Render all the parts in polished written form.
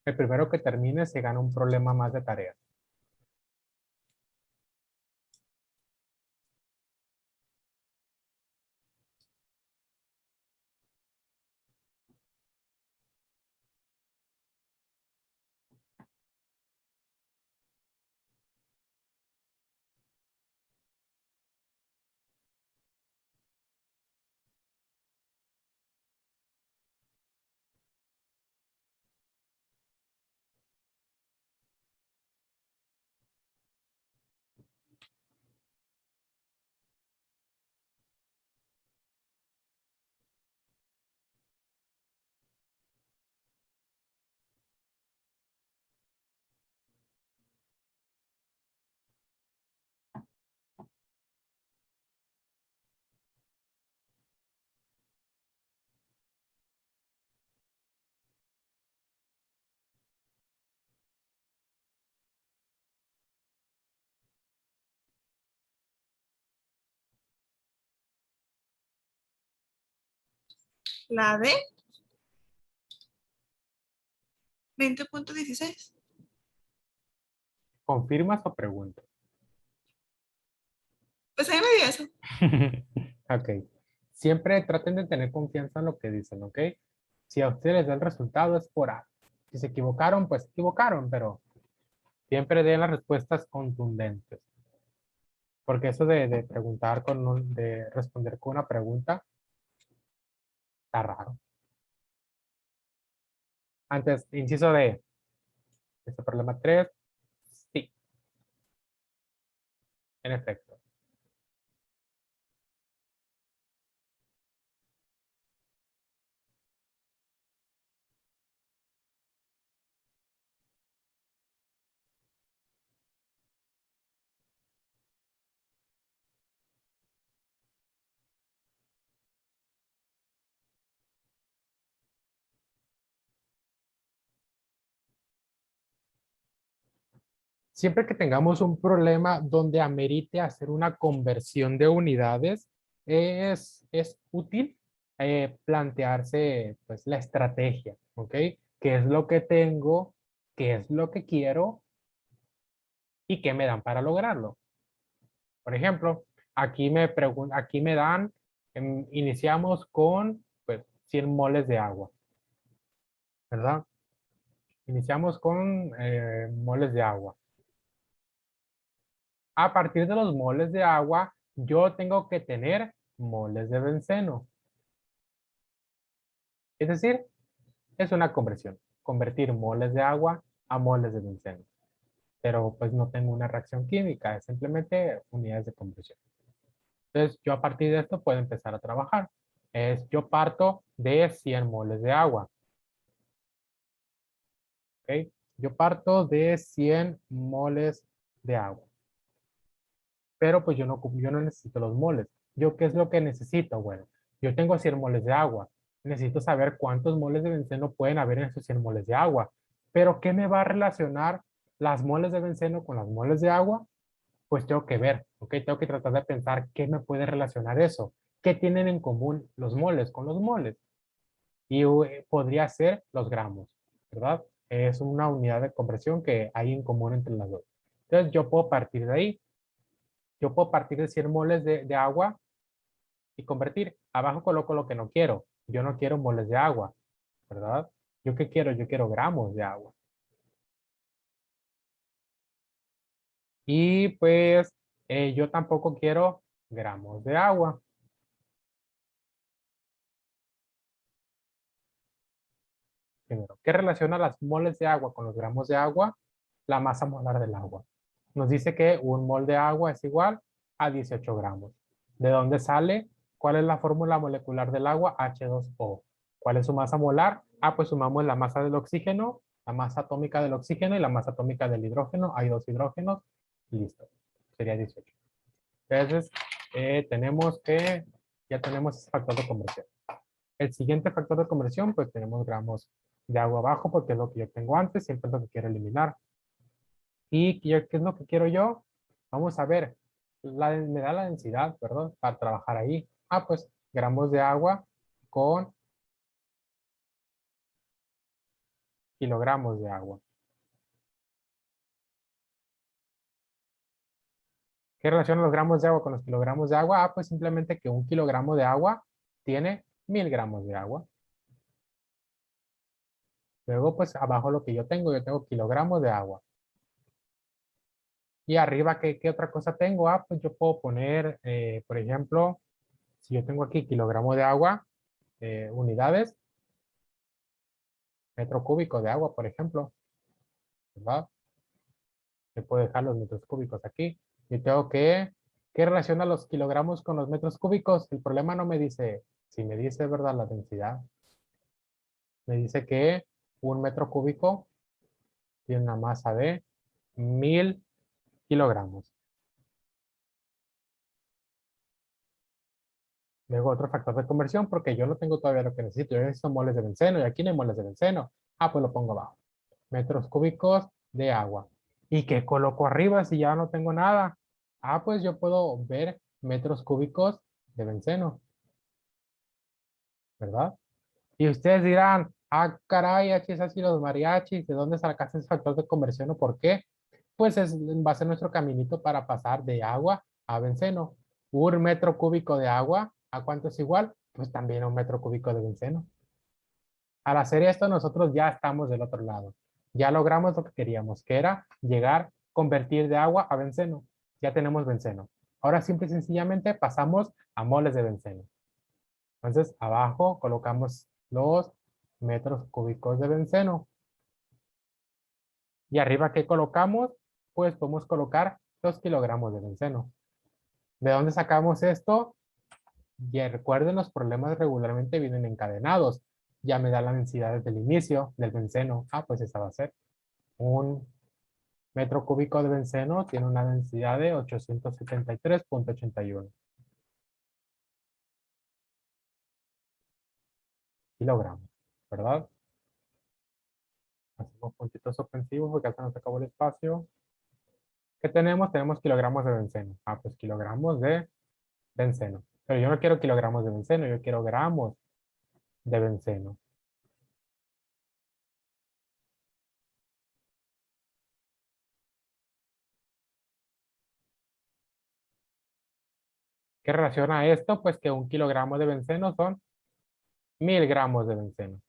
El primero que termine se gana un problema más de tarea. La de 20.16. ¿Confirmas o preguntas? Pues ahí me dio eso. Ok. Siempre traten de tener confianza en lo que dicen, ¿ok? Si a ustedes les da el resultado es por A. Si se equivocaron, pues se equivocaron, pero siempre den las respuestas contundentes. Porque eso de preguntar de responder con una pregunta, está raro. Antes, inciso de este problema 3, sí, en efecto. Siempre que tengamos un problema donde amerite hacer una conversión de unidades, es útil plantearse pues, la estrategia, ¿ok? ¿Qué es lo que tengo? ¿Qué es lo que quiero? ¿Y qué me dan para lograrlo? Por ejemplo, aquí me dan, iniciamos con pues, 100 moles de agua, ¿verdad? Iniciamos con moles de agua. A partir de los moles de agua, yo tengo que tener moles de benceno. Es decir, es una conversión. Convertir moles de agua a moles de benceno. Pero pues no tengo una reacción química, es simplemente unidades de conversión. Entonces, yo a partir de esto puedo empezar a trabajar. Yo parto de 100 moles de agua. ¿Ok? Yo parto de 100 moles de agua. Pero pues yo no necesito los moles. ¿Yo qué es lo que necesito? Bueno, yo tengo 100 moles de agua. Necesito saber cuántos moles de benceno pueden haber en esos 100 moles de agua. Pero ¿qué me va a relacionar las moles de benceno con las moles de agua? Pues tengo que ver, ¿ok? Tengo que tratar de pensar qué me puede relacionar eso. ¿Qué tienen en común los moles con los moles? Y podría ser los gramos, ¿verdad? Es una unidad de conversión que hay en común entre las dos. Entonces yo puedo partir de ahí. Yo puedo partir de 100 moles de agua y convertir. Abajo coloco lo que no quiero. Yo no quiero moles de agua, ¿verdad? ¿Yo qué quiero? Yo quiero gramos de agua. Y pues yo tampoco quiero gramos de agua. Primero, ¿qué relaciona las moles de agua con los gramos de agua? La masa molar del agua. Nos dice que un mol de agua es igual a 18 gramos. ¿De dónde sale? ¿Cuál es la fórmula molecular del agua? H2O. ¿Cuál es su masa molar? Ah, pues sumamos la masa del oxígeno, la masa atómica del oxígeno y la masa atómica del hidrógeno. Hay dos hidrógenos. Listo. Sería 18. Entonces, ya tenemos ese factor de conversión. El siguiente factor de conversión, pues tenemos gramos de agua abajo porque es lo que yo tengo antes, siempre es lo que quiero eliminar. ¿Y qué es lo que quiero yo? Vamos a ver, me da la densidad, perdón, para trabajar ahí. Ah, pues gramos de agua con kilogramos de agua. ¿Qué relaciona los gramos de agua con los kilogramos de agua? Ah, pues simplemente que un kilogramo de agua tiene 1000 gramos de agua. Luego, pues abajo lo que yo tengo kilogramos de agua. Y arriba, ¿qué otra cosa tengo? Ah, pues yo puedo poner, por ejemplo, si yo tengo aquí kilogramo de agua, unidades, metro cúbico de agua, por ejemplo, ¿verdad? Yo puedo dejar los metros cúbicos aquí. Y tengo ¿qué relaciona los kilogramos con los metros cúbicos? El problema no me dice, si me dice, ¿verdad? La densidad. Me dice que un metro cúbico tiene una masa de 1000 kilogramos. Luego otro factor de conversión, porque yo no tengo todavía lo que necesito. Yo necesito moles de benceno y aquí no hay moles de benceno. Ah, pues lo pongo abajo. Metros cúbicos de agua. ¿Y qué coloco arriba si ya no tengo nada? Ah, pues yo puedo ver metros cúbicos de benceno, ¿verdad? Y ustedes dirán, ah, caray, es así los mariachis, ¿de dónde sacaste ese factor de conversión o por qué? Pues va a ser nuestro caminito para pasar de agua a benceno. Un metro cúbico de agua, ¿a cuánto es igual? Pues también a un metro cúbico de benceno. Al hacer esto, nosotros ya estamos del otro lado. Ya logramos lo que queríamos, que era llegar, convertir de agua a benceno. Ya tenemos benceno. Ahora simple y sencillamente pasamos a moles de benceno. Entonces, abajo colocamos los metros cúbicos de benceno. Y arriba, ¿qué colocamos? Pues podemos colocar los kilogramos de benceno. ¿De dónde sacamos esto? Ya recuerden, los problemas regularmente vienen encadenados. Ya me da la densidad desde el inicio del benceno. Ah, pues esa va a ser. Un metro cúbico de benceno tiene una densidad de 873.81 kilogramos, ¿verdad? Hacemos puntitos suspensivos porque ya se nos acabó el espacio. ¿Qué tenemos? Tenemos kilogramos de benceno. Ah, pues kilogramos de benceno. Pero yo no quiero kilogramos de benceno, yo quiero gramos de benceno. ¿Qué relaciona esto? Pues que un kilogramo de benceno son 1000 gramos de benceno.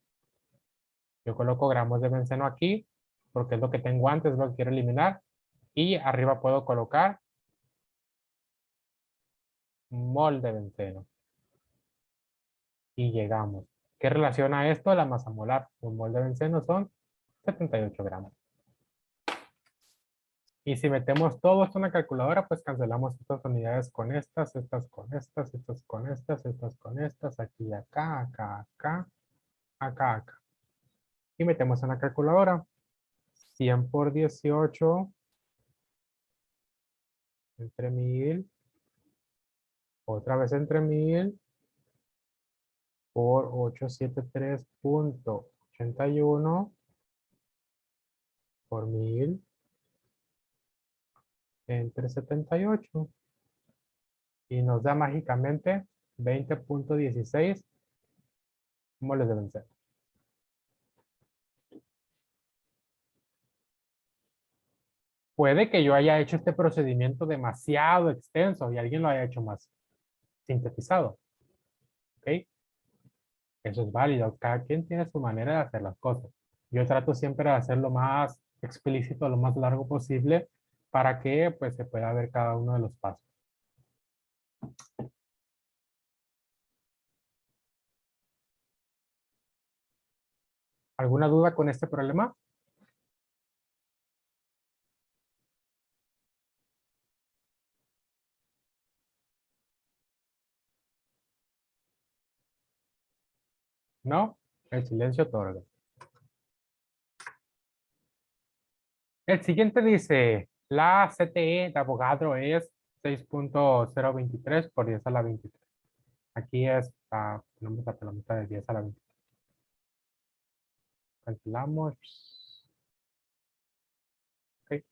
Yo coloco gramos de benceno aquí porque es lo que tengo antes, es lo que quiero eliminar. Y arriba puedo colocar mol de benceno. Y llegamos. ¿Qué relaciona esto? La masa molar. Un mol de benceno son 78 gramos. Y si metemos todo esto en la calculadora, pues cancelamos estas unidades con estas, estas con estas, estas con estas, estas con estas, aquí, acá, acá, acá, acá, acá. Y metemos en la calculadora. 100 por 18 entre 1000. Otra vez entre 1000 por 873.81 por 1000 entre 78. Y nos da mágicamente 20.16 moles de benceno. Puede que yo haya hecho este procedimiento demasiado extenso y alguien lo haya hecho más sintetizado. ¿Ok? Eso es válido. Cada quien tiene su manera de hacer las cosas. Yo trato siempre de hacerlo más explícito, lo más largo posible, para que pues, se pueda ver cada uno de los pasos. ¿Alguna duda con este problema? ¿No? El silencio otorga. El siguiente dice, la CTE de Avogadro es 6.023 por 10 a la 23. Aquí es, tenemos la palomita de 10 a la 23. Cancelamos. Ok.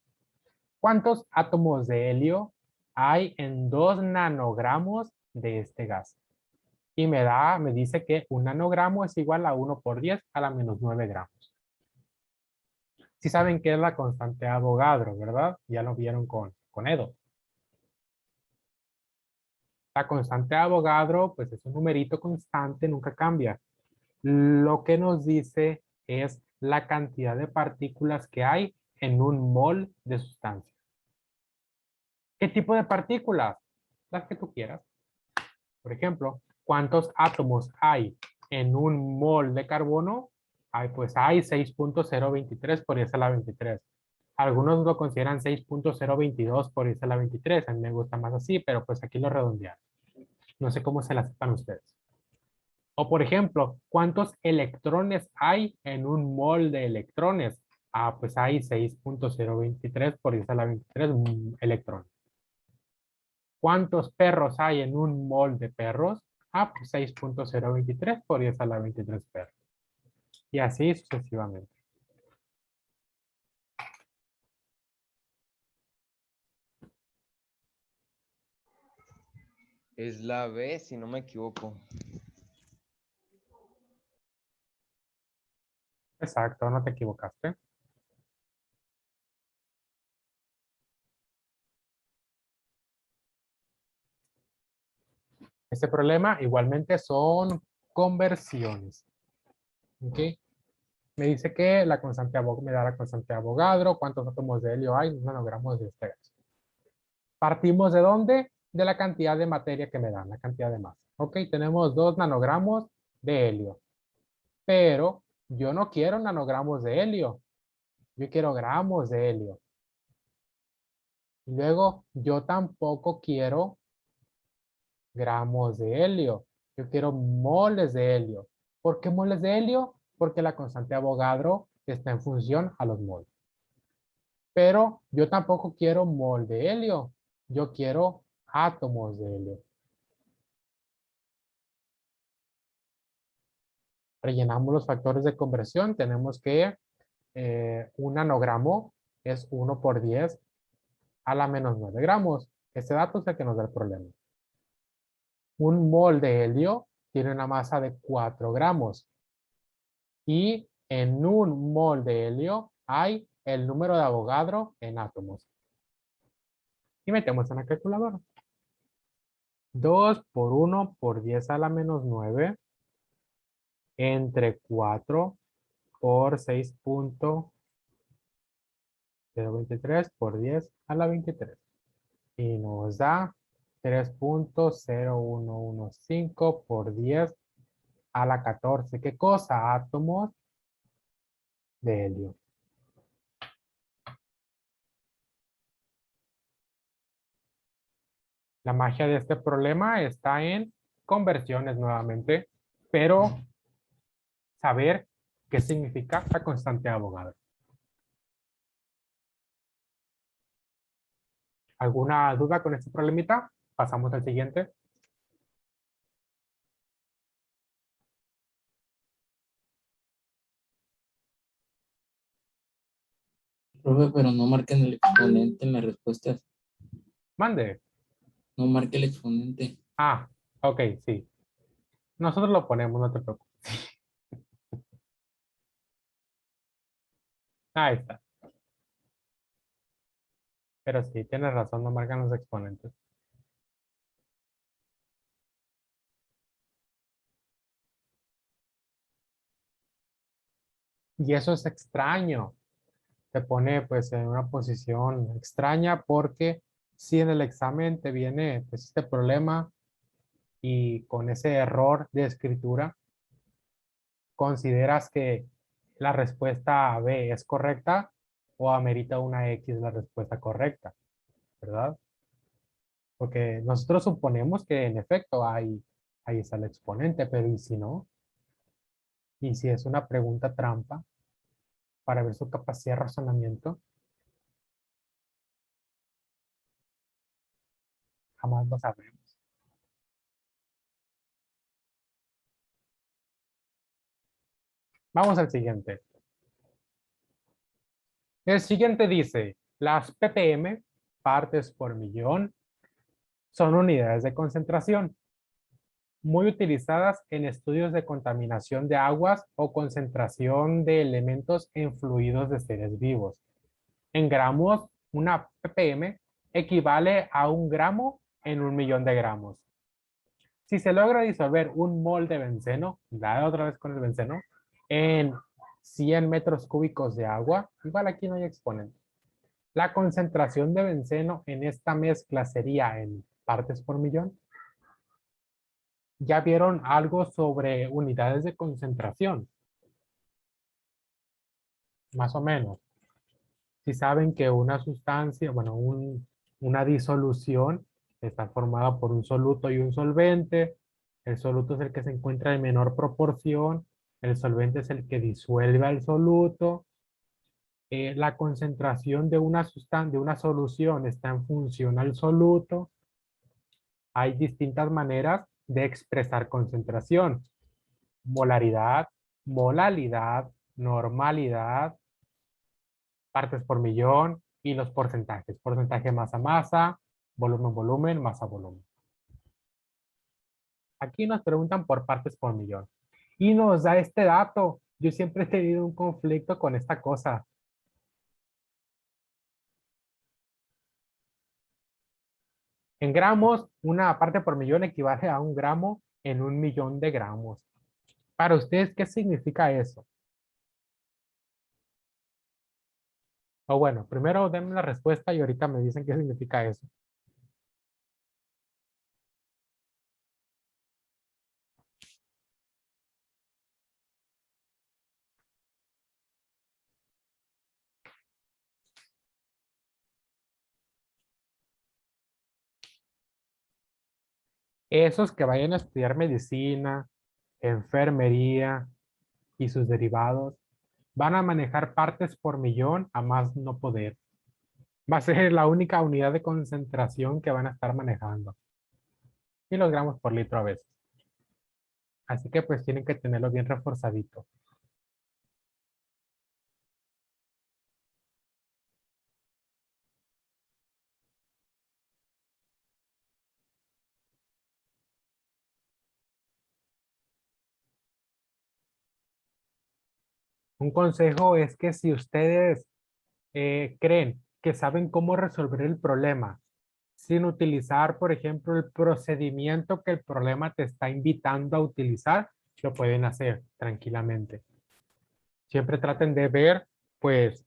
¿Cuántos átomos de helio hay en 2 nanogramos de este gas? Y me dice que un nanogramo es igual a 1 por 10 a la menos 9 gramos. Sí saben qué es la constante de Avogadro, ¿verdad? Ya lo vieron con Edo. La constante de Avogadro, pues es un numerito constante, nunca cambia. Lo que nos dice es la cantidad de partículas que hay en un mol de sustancia. ¿Qué tipo de partículas? Las que tú quieras. Por ejemplo, ¿cuántos átomos hay en un mol de carbono? Pues hay 6.023 por 10 a la 23. Algunos lo consideran 6.022 por 10 a la 23. A mí me gusta más así, pero pues aquí lo redondearon. No sé cómo se las sepan ustedes. O por ejemplo, ¿cuántos electrones hay en un mol de electrones? Pues hay 6.023 por 10 a la 23 electrones. ¿Cuántos perros hay en un mol de perros? Pues 6.023 por 10 a la 23 perros. Y así sucesivamente. Es la B, si no me equivoco. Exacto, no te equivocaste. Este problema igualmente son conversiones. ¿Ok? Me dice que la constante me da la constante de Avogadro, cuántos átomos de helio hay en nanogramos de este gas. ¿Partimos de dónde? De la cantidad de materia que me dan, la cantidad de masa. Ok, tenemos 2 nanogramos de helio, pero yo no quiero nanogramos de helio, yo quiero gramos de helio. Y luego, yo tampoco quiero gramos de helio, yo quiero moles de helio. ¿Por qué moles de helio? Porque la constante de Avogadro está en función a los moles. Pero yo tampoco quiero mol de helio, yo quiero átomos de helio. Rellenamos los factores de conversión, tenemos que un nanogramo es 1 por 10 a la menos 9 gramos. Este dato es el que nos da el problema. Un mol de helio tiene una masa de 4 gramos. Y en un mol de helio hay el número de Avogadro en átomos. Y metemos en la calculadora. 2 por 1 por 10 a la menos 9 entre 4 por 6.023 por 10 a la 23. Y nos da 3.0115 por 10 a la 14. ¿Qué cosa? Átomos de helio. La magia de este problema está en conversiones nuevamente, pero saber qué significa la constante de Avogadro. ¿Alguna duda con este problemita? Pasamos al siguiente. Profe, pero no marquen el exponente en las respuestas. Mande. No marque el exponente. Ok, sí. Nosotros lo ponemos, no te preocupes. Ahí está. Pero sí, tienes razón, no marcan los exponentes. Y eso es extraño. Te pone pues en una posición extraña porque si en el examen te viene pues este problema y con ese error de escritura, ¿consideras que la respuesta B es correcta o amerita una X la respuesta correcta? ¿Verdad? Porque nosotros suponemos que en efecto ahí está el exponente, pero ¿y si no? ¿Y si es una pregunta trampa para ver su capacidad de razonamiento? Jamás lo sabremos. Vamos al siguiente. El siguiente dice, las ppm, partes por millón, son unidades de concentración. muy utilizadas en estudios de contaminación de aguas o concentración de elementos en fluidos de seres vivos. En gramos, una ppm equivale a 1 gramo en 1 millón de gramos. Si se logra disolver 1 mol de benceno, da otra vez con el benceno, en 100 metros cúbicos de agua, igual aquí no hay exponente. La concentración de benceno en esta mezcla sería en partes por millón. ¿Ya vieron algo sobre unidades de concentración? Más o menos. Si saben que una sustancia, bueno, una disolución está formada por un soluto y un solvente. El soluto es el que se encuentra en menor proporción. El solvente es el que disuelve al soluto. La concentración de una sustancia, de una solución está en función al soluto. Hay distintas maneras de expresar concentración. Molaridad, molalidad, normalidad, partes por millón y los porcentajes. Porcentaje masa-masa, volumen-volumen, masa-volumen. Aquí nos preguntan por partes por millón. Y nos da este dato. Yo siempre he tenido un conflicto con esta cosa. En gramos, una parte por millón equivale a 1 gramo en 1 millón de gramos. Para ustedes, ¿qué significa eso? O bueno, primero denme la respuesta y ahorita me dicen qué significa eso. Esos que vayan a estudiar medicina, enfermería y sus derivados, van a manejar partes por millón a más no poder. Va a ser la única unidad de concentración que van a estar manejando. Y los gramos por litro a veces. Así que pues tienen que tenerlo bien reforzadito. Un consejo es que si ustedes creen que saben cómo resolver el problema sin utilizar, por ejemplo, el procedimiento que el problema te está invitando a utilizar, lo pueden hacer tranquilamente. Siempre traten de ver, pues,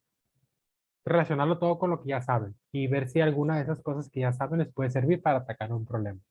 relacionarlo todo con lo que ya saben y ver si alguna de esas cosas que ya saben les puede servir para atacar un problema.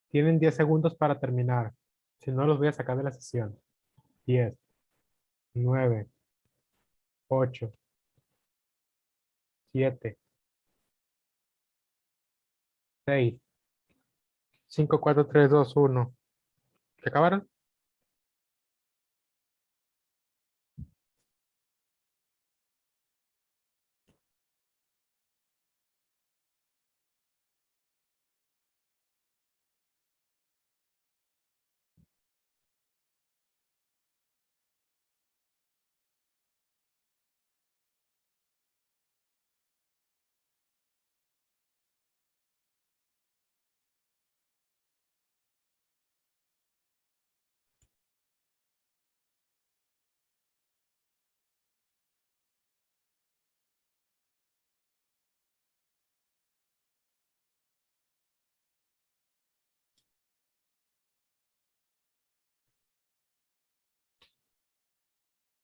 Tienen 10 segundos para terminar. Si no, los voy a sacar de la sesión. 10, 9, 8, 7, 6, 5, 4, 3, 2, 1. ¿Se acabaron?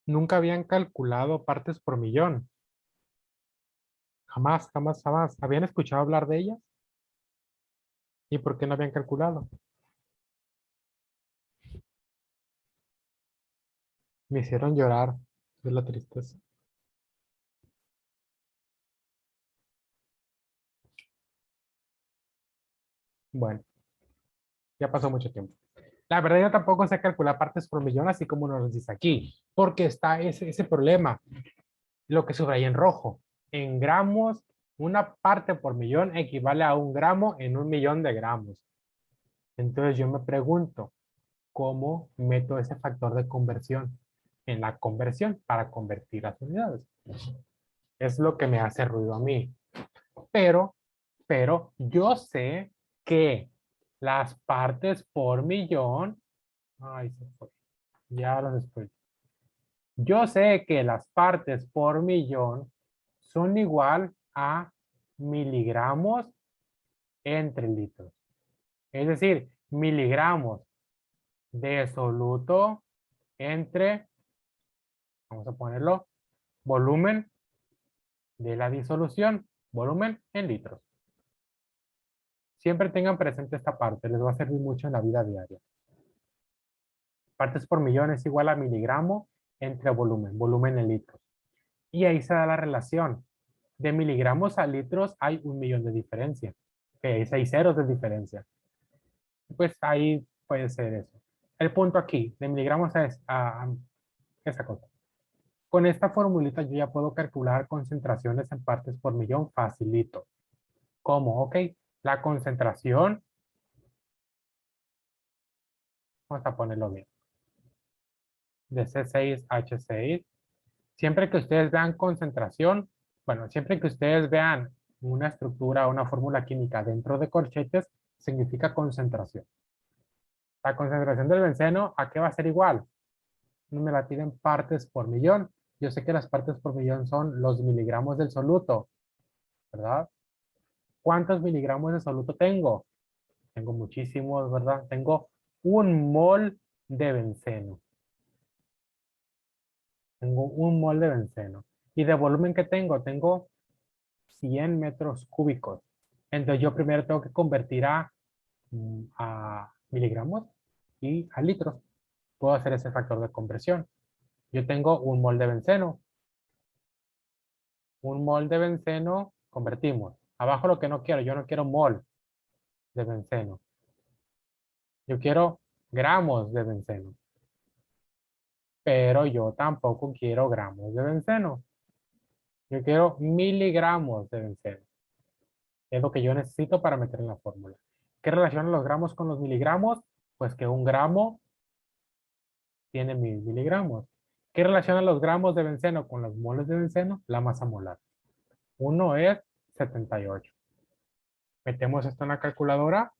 Nunca habían calculado partes por millón. Jamás, jamás, jamás. ¿Habían escuchado hablar de ellas? ¿Y por qué no habían calculado? Me hicieron llorar de la tristeza. Bueno, ya pasó mucho tiempo. La verdad yo tampoco sé calcular partes por millón, así como nos dice aquí, porque está ese problema, lo que subrayé en rojo. En gramos, una parte por millón equivale a 1 gramo en 1 millón de gramos. Entonces yo me pregunto, ¿cómo meto ese factor de conversión en la conversión para convertir las unidades? Es lo que me hace ruido a mí. Pero, pero yo sé que las partes por millón, ay, se fue, ya lo después. Yo sé que las partes por millón son igual a miligramos entre litros. Es decir, miligramos de soluto entre, vamos a ponerlo, volumen de la disolución, volumen en litros. Siempre tengan presente esta parte, les va a servir mucho en la vida diaria. Partes por millón es igual a miligramo entre volumen, volumen en litros. Y ahí se da la relación. De miligramos a litros hay 1 millón de diferencia. Hay 6 ceros de diferencia. Pues ahí puede ser eso. El punto aquí, de miligramos a esa cosa. Con esta formulita yo ya puedo calcular concentraciones en partes por millón facilito. ¿Cómo? Ok, la concentración, vamos a ponerlo bien, de C6H6. Siempre que ustedes vean concentración, bueno, siempre que ustedes vean una estructura, una fórmula química dentro de corchetes, significa concentración. La concentración del benceno, ¿a qué va a ser igual? No me la piden partes por millón. Yo sé que las partes por millón son los miligramos del soluto, ¿verdad? ¿Cuántos miligramos de soluto tengo? Tengo muchísimos, ¿verdad? Tengo 1 mol de benceno. Tengo 1 mol de benceno. ¿Y de volumen que tengo? Tengo 100 metros cúbicos. Entonces yo primero tengo que convertir a miligramos y a litros. Puedo hacer ese factor de conversión. Yo tengo 1 mol de benceno. 1 mol de benceno, convertimos. Abajo lo que no quiero, yo no quiero mol de benceno. Yo quiero gramos de benceno. Pero yo tampoco quiero gramos de benceno. Yo quiero miligramos de benceno. Es lo que yo necesito para meter en la fórmula. ¿Qué relaciona los gramos con los miligramos? Pues que 1 gramo tiene 1000 miligramos. ¿Qué relaciona los gramos de benceno con los moles de benceno? La masa molar. Uno es 78. Metemos esto en la calculadora.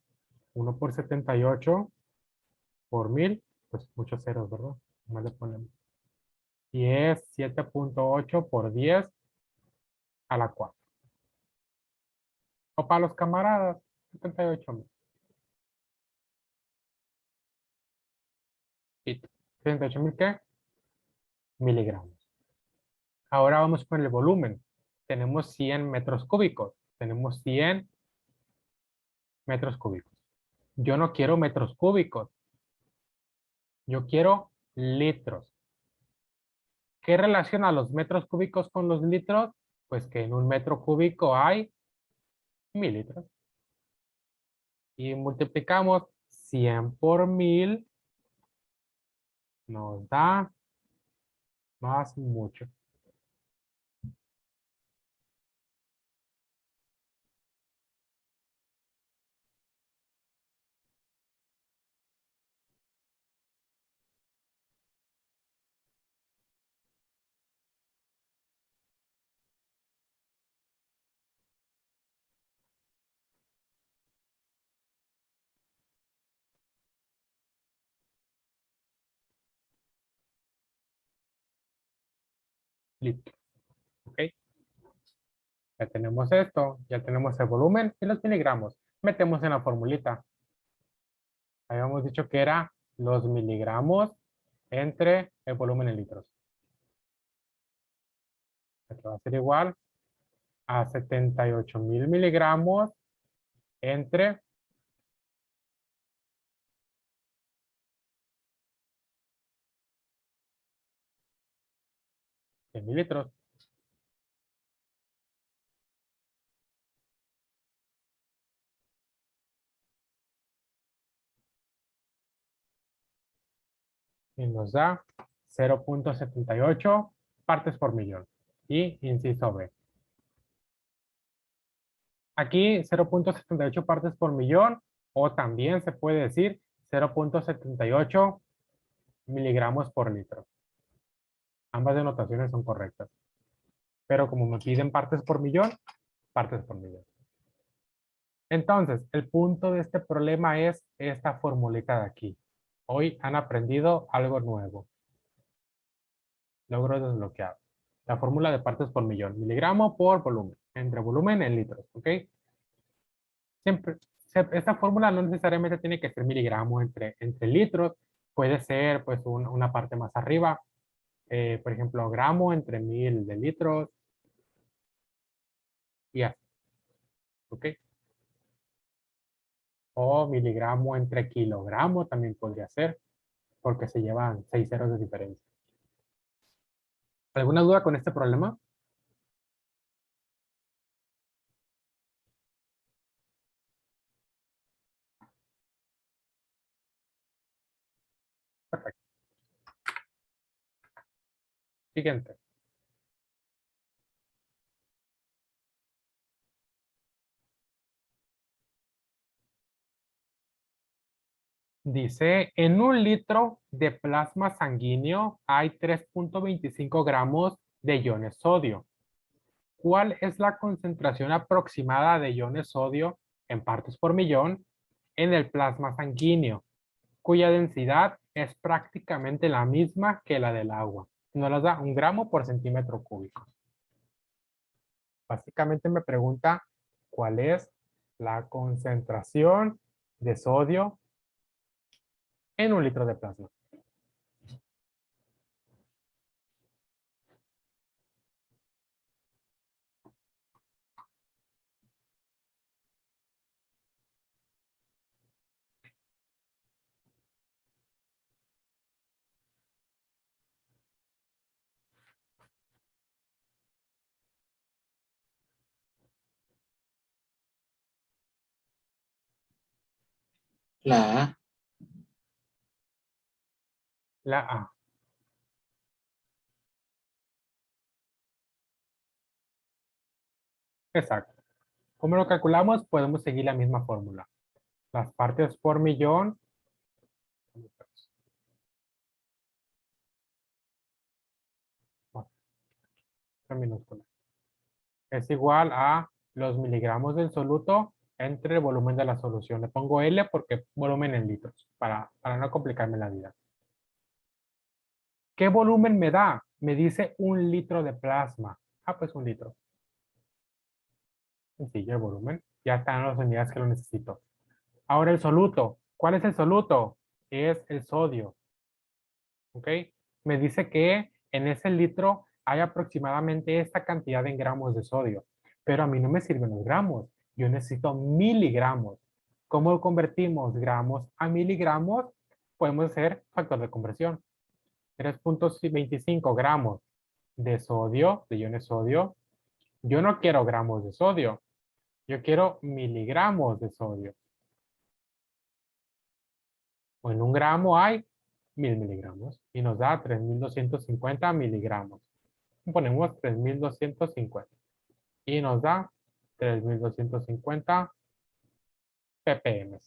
1 por 78 por 1000. Pues muchos ceros, ¿verdad? Más le ponemos. Y es 7.8 por 10 a la 4. O para los camaradas, 78.000. 78.000 ¿qué? Miligramos. Ahora vamos con el volumen. Tenemos 100 metros cúbicos. Tenemos 100 metros cúbicos. Yo no quiero metros cúbicos. Yo quiero litros. ¿Qué relaciona los metros cúbicos con los litros? Pues que en 1 metro cúbico hay 1000 litros. Y multiplicamos 100 por 1000. Nos da más mucho. Litros. ¿Ok? Ya tenemos esto, ya tenemos el volumen y los miligramos. Metemos en la formulita. Habíamos dicho que era los miligramos entre el volumen en litros. Esto va a ser igual a 78.000 miligramos entre 100.000 litros. y nos da 0.78 partes por millón. Y inciso B. Aquí 0.78 partes por millón, o también se puede decir 0.78 miligramos por litro. Ambas denotaciones son correctas. Pero como me piden partes por millón, partes por millón. Entonces, el punto de este problema es esta formulita de aquí. Hoy han aprendido algo nuevo. Logro desbloqueado. La fórmula de partes por millón. Miligramo por volumen. Entre volumen en litros. ¿Ok? Siempre, esta fórmula no necesariamente tiene que ser miligramo entre litros. Puede ser pues una parte más arriba. Por ejemplo, gramo entre 1000 de litros. Y así. ¿Ok? O miligramo entre kilogramo también podría ser, porque se llevan 6 ceros de diferencia. ¿Alguna duda con este problema? Perfecto. Siguiente. Dice, en un litro de plasma sanguíneo hay 3.25 gramos de iones sodio. ¿Cuál es la concentración aproximada de iones sodio en partes por millón en el plasma sanguíneo, cuya densidad es prácticamente la misma que la del agua? Nos las da 1 gramo por centímetro cúbico. Básicamente me pregunta cuál es la concentración de sodio en 1 litro de plasma. La A. La A. Exacto. ¿Cómo lo calculamos? Podemos seguir la misma fórmula. Las partes por millón minúscula es igual a los miligramos del soluto entre el volumen de la solución. Le pongo L porque volumen en litros, para no complicarme la vida. ¿Qué volumen me da? Me dice 1 litro de plasma. Ah, pues 1 litro. Sencillo el volumen. Ya están las unidades que lo necesito. Ahora el soluto. ¿Cuál es el soluto? Es el sodio. ¿Ok? Me dice que en ese litro hay aproximadamente esta cantidad en gramos de sodio. Pero a mí no me sirven los gramos. Yo necesito miligramos. ¿Cómo convertimos gramos a miligramos? Podemos hacer factor de conversión. 3.25 gramos de sodio, de iones sodio. Yo no quiero gramos de sodio. Yo quiero miligramos de sodio. O en 1 gramo hay 1000 miligramos y nos da 3250 miligramos. Ponemos 3250 y nos da 3250 ppm,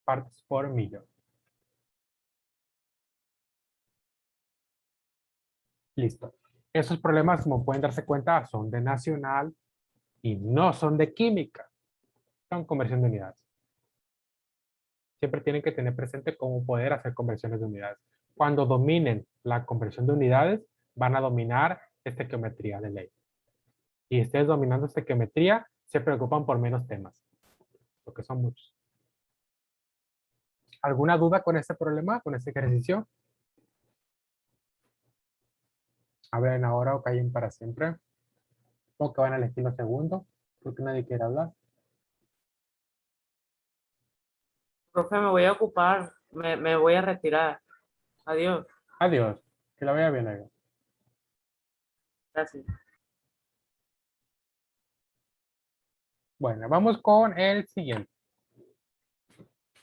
partes por millón. Listo. Esos problemas, como pueden darse cuenta, son de nacional y no son de química. Son conversión de unidades. Siempre tienen que tener presente cómo poder hacer conversiones de unidades. Cuando dominen la conversión de unidades, van a dominar estequiometría de ley. Y ustedes dominando estequiometría, se preocupan por menos temas, porque son muchos. ¿Alguna duda con este problema, con este ejercicio? Hablen ahora o callen para siempre. ¿O que van a elegir los segundos? Porque nadie quiere hablar. Profe, me voy a ocupar, me voy a retirar. Adiós. Adiós. Que la vaya bien, Ego. Gracias. Bueno, vamos con el siguiente.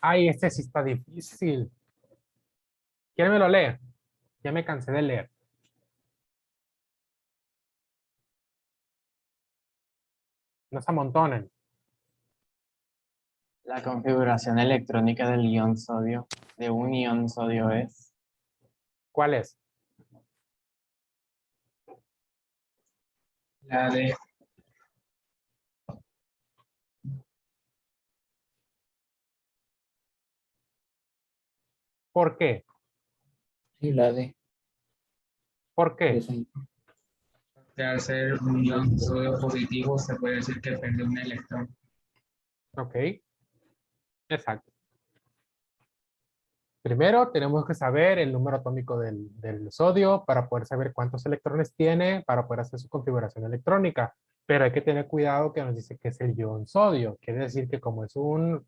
Ay, este sí está difícil. ¿Quién me lo lee? Ya me cansé de leer. No se amontonen. La configuración electrónica del ion sodio, de un ion sodio es ¿Cuál es? La D. ¿Por qué? Y la D. ¿Por qué? Es un- Que al ser un ion sodio positivo, se puede decir que perdió un electrón. Ok. Exacto. Primero tenemos que saber el número atómico del sodio para poder saber cuántos electrones tiene para poder hacer su configuración electrónica. Pero hay que tener cuidado que nos dice que es el ion sodio. Quiere decir que como es un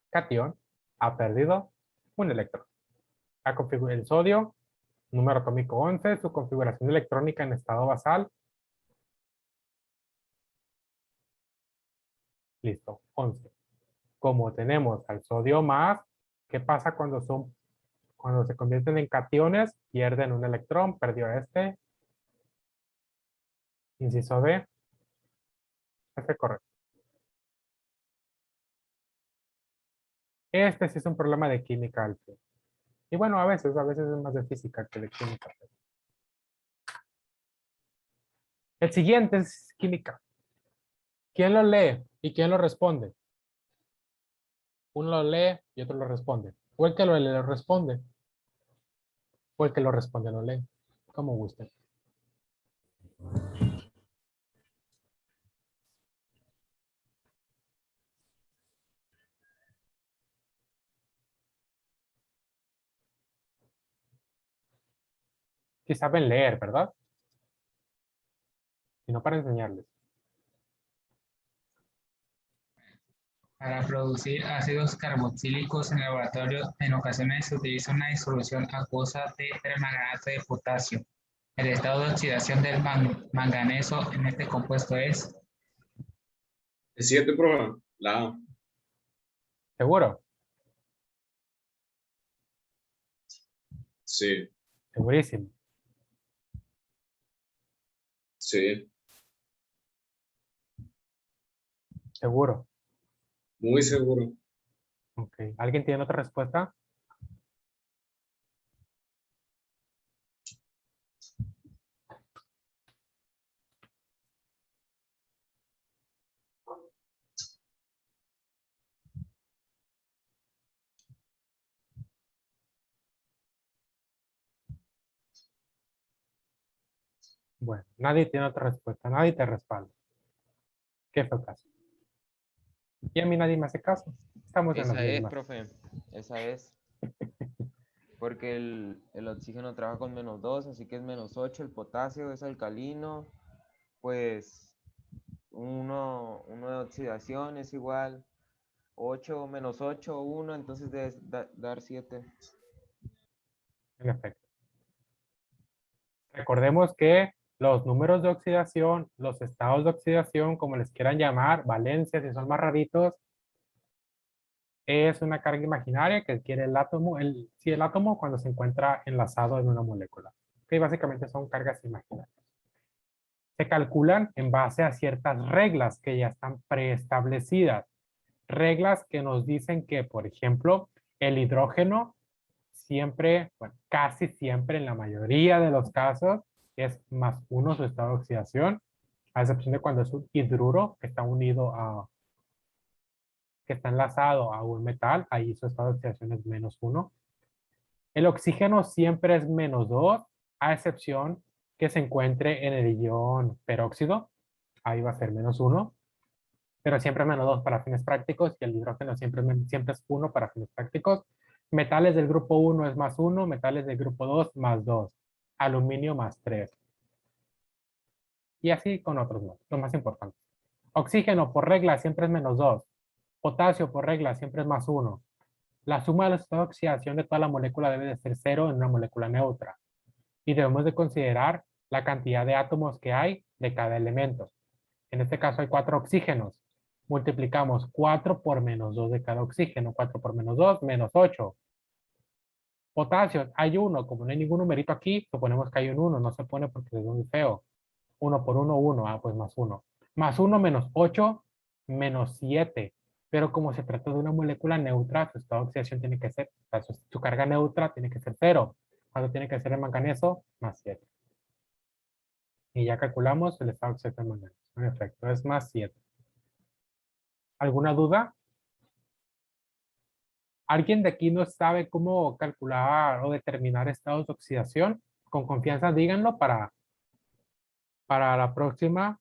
cation, ha perdido un electrón. El sodio, número atómico 11, su configuración electrónica en estado basal. Listo, 11. Como tenemos al sodio más, ¿qué pasa cuando se convierten en cationes? Pierden un electrón, perdió este. Inciso B. Este correcto. Este sí es un problema de química alto. Y bueno, a veces es más de física que de química. El siguiente es química. ¿Quién lo lee y quién lo responde? Uno lo lee y otro lo responde. O el que lo lee lo responde. O el que lo responde lo lee. Como guste. Si saben leer, ¿verdad? Y no para enseñarles. Para producir ácidos carboxílicos en el laboratorio, en ocasiones se utiliza una disolución acuosa de permanganato de potasio. El estado de oxidación del manganeso en este compuesto es El siguiente programa, la A. ¿Seguro? Sí, Segurísimo. sí, Seguro. muy seguro. Ok. ¿Alguien tiene otra respuesta? Bueno, nadie tiene otra respuesta. Nadie te respalda. ¿Qué fue el caso? Y a mí nadie me hace caso. Estamos en las Esa es, mismas. profe. Esa es. Porque el oxígeno trabaja con -2, así que es -8. El potasio es alcalino. Pues uno de oxidación es igual 8 -8, 1, entonces debe dar 7. En efecto. Recordemos que los números de oxidación, los estados de oxidación, como les quieran llamar, valencias, si son más raritos, es una carga imaginaria que adquiere el átomo, el átomo cuando se encuentra enlazado en una molécula. Que básicamente son cargas imaginarias. Se calculan en base a ciertas reglas que ya están preestablecidas. Reglas que nos dicen que, por ejemplo, el hidrógeno siempre, bueno, casi siempre, en la mayoría de los casos, es +1 su estado de oxidación, a excepción de cuando es un hidruro que está unido a, que está enlazado a un metal, ahí su estado de oxidación es -1. El oxígeno siempre es -2, a excepción que se encuentre en el ion peróxido, ahí va a ser -1, pero siempre -2 para fines prácticos y el hidrógeno siempre es 1 para fines prácticos. Metales del grupo 1 es +1, metales del grupo 2 +2, aluminio +3. Y así con otros más, los más importantes. Oxígeno por regla siempre es -2. Potasio por regla siempre es +1. La suma de los estados de oxidación de toda la molécula debe de ser 0 en una molécula neutra. Y debemos de considerar la cantidad de átomos que hay de cada elemento. En este caso hay 4 oxígenos. Multiplicamos 4 por -2 de cada oxígeno. 4 por -2, -8. Potasio, hay uno. Como no hay ningún numerito aquí, suponemos que hay un 1. No se pone porque es muy feo. 1 por 1, 1. Ah, pues más 1. Más 1 menos 8 menos 7. Pero como se trata de una molécula neutra, su estado de oxidación tiene que ser, o sea, su carga neutra tiene que ser 0. ¿Cuánto tiene que ser el manganeso? Más 7. Y ya calculamos el estado de oxidación del manganeso. En efecto, es más 7. ¿Alguna duda? ¿Alguien de aquí no sabe cómo calcular o determinar estados de oxidación? Con confianza díganlo para la próxima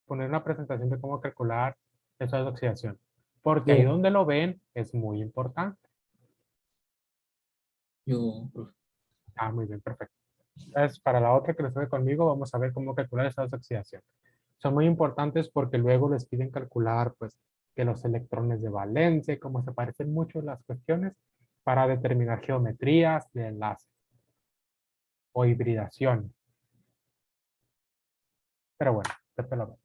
poner una presentación de cómo calcular estados de oxidación. Porque ahí Yo, donde lo ven es muy importante. profe. Ah, muy bien, perfecto. Entonces, para la otra que les toque conmigo, vamos a ver cómo calcular estados de oxidación. Son muy importantes porque luego les piden calcular, pues, que los electrones de valencia, cómo se parecen mucho las cuestiones para determinar geometrías de enlace o hibridación. Pero bueno, después lo vemos.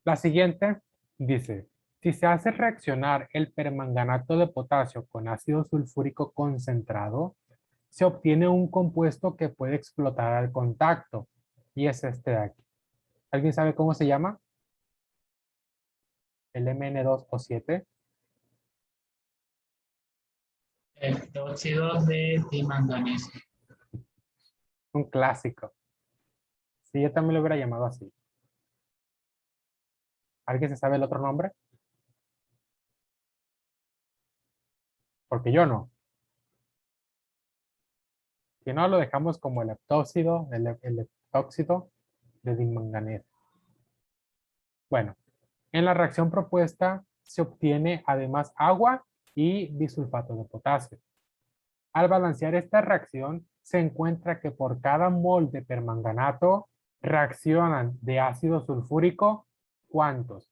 La siguiente dice, si se hace reaccionar el permanganato de potasio con ácido sulfúrico concentrado, se obtiene un compuesto que puede explotar al contacto. Y es este de aquí. ¿Alguien sabe cómo se llama? El Mn2O7. El tóxido de dimanganeso. Un clásico. Sí, yo también lo hubiera llamado así. ¿Alguien se sabe el otro nombre? Porque yo no. Si no, lo dejamos como el heptóxido, el heptóxido de dimanganeso. Bueno, en la reacción propuesta se obtiene además agua y bisulfato de potasio. Al balancear esta reacción, se encuentra que por cada mol de permanganato reaccionan de ácido sulfúrico, ¿cuántos?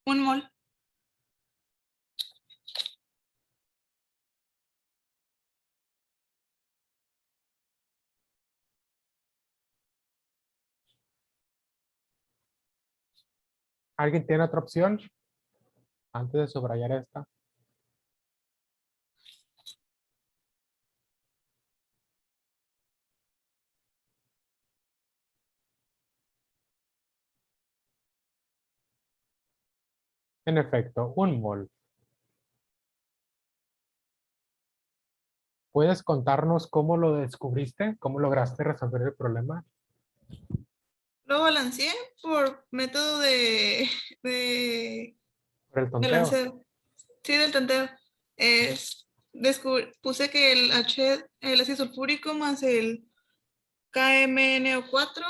Un mol. ¿Alguien tiene otra opción? Antes de subrayar esta. En efecto, un mol. ¿Puedes contarnos cómo lo descubriste? ¿Cómo lograste resolver el problema? Lo balanceé por método de Por el tonteo. balanceo. Sí, del tanteo. Puse que el ácido sulfúrico más el KMNO4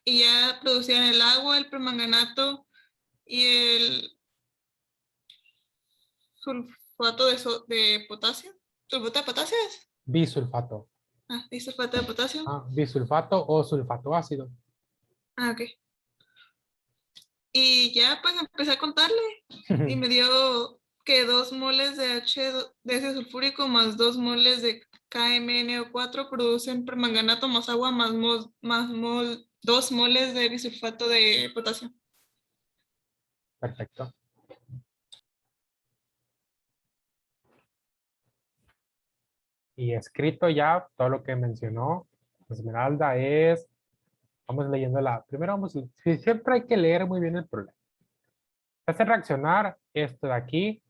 y ya producían el agua, el permanganato y el sulfato de potasio. ¿Sulfato de potasio es? Bisulfato. Disulfato de potasio. Bisulfato o sulfato ácido. Ok. Y ya pues empecé a contarle y me dio que 2 moles de de ácido sulfúrico más 2 moles de KMnO4 producen permanganato más agua más 2 moles de bisulfato de potasio. Perfecto. Y escrito ya todo lo que mencionó Esmeralda es, vamos leyendo primero siempre hay que leer muy bien el problema. Se hace reaccionar esto de aquí,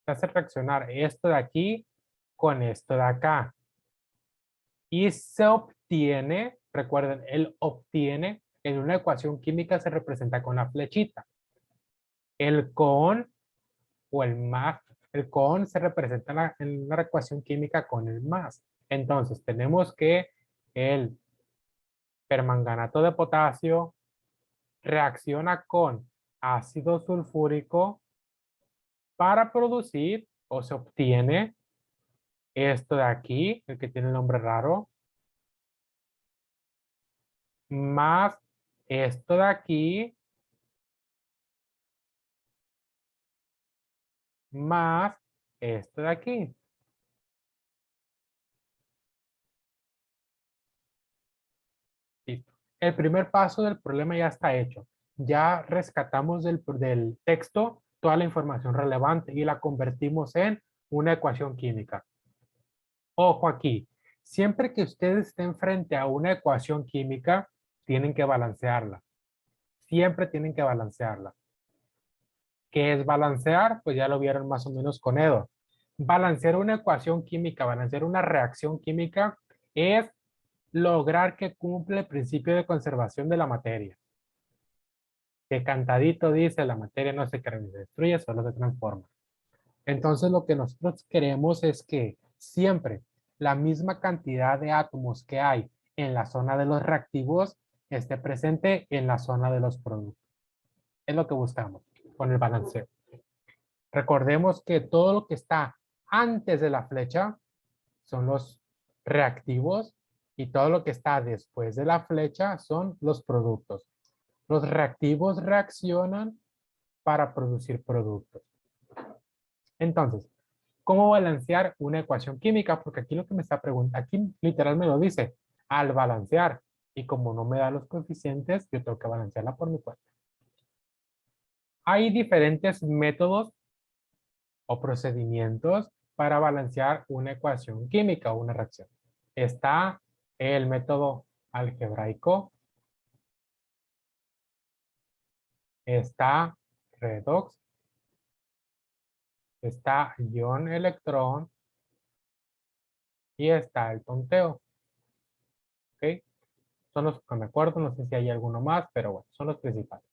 se hace reaccionar esto de aquí con esto de acá. Y se obtiene, recuerden, el obtiene en una ecuación química se representa con la flechita. El con o el más, el con se representa en una ecuación química con el más. Entonces tenemos que el permanganato de potasio reacciona con ácido sulfúrico para producir o se obtiene esto de aquí, el que tiene el nombre raro, más esto de aquí, más esto de aquí. Listo. El primer paso del problema ya está hecho. Ya rescatamos del texto toda la información relevante y la convertimos en una ecuación química. Ojo aquí, siempre que ustedes estén frente a una ecuación química, tienen que balancearla. Siempre tienen que balancearla. ¿Qué es balancear? Pues ya lo vieron más o menos con Edo. Balancear una ecuación química, balancear una reacción química es lograr que cumple el principio de conservación de la materia. Que cantadito dice, la materia no se crea ni se destruye, solo se transforma. Entonces lo que nosotros queremos es que siempre la misma cantidad de átomos que hay en la zona de los reactivos esté presente en la zona de los productos. Es lo que buscamos con el balanceo. Recordemos que todo lo que está antes de la flecha son los reactivos y todo lo que está después de la flecha son los productos. Los reactivos reaccionan para producir productos. Entonces, ¿cómo balancear una ecuación química? Porque aquí lo que me está preguntando, aquí literal me lo dice, al balancear. Y como no me da los coeficientes, yo tengo que balancearla por mi cuenta. Hay diferentes métodos o procedimientos para balancear una ecuación química o una reacción. Está el método algebraico, está redox, está ion-electrón y está el tonteo. ¿Ok? Son los que me acuerdo, no sé si hay alguno más, pero bueno, son los principales.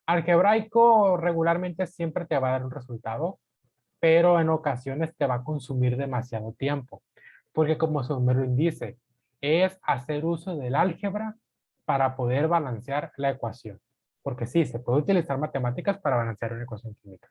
Algebraico regularmente siempre te va a dar un resultado, pero en ocasiones te va a consumir demasiado tiempo. Porque como su nombre lo dice, es hacer uso del álgebra para poder balancear la ecuación. Porque sí, se puede utilizar matemáticas para balancear una ecuación química.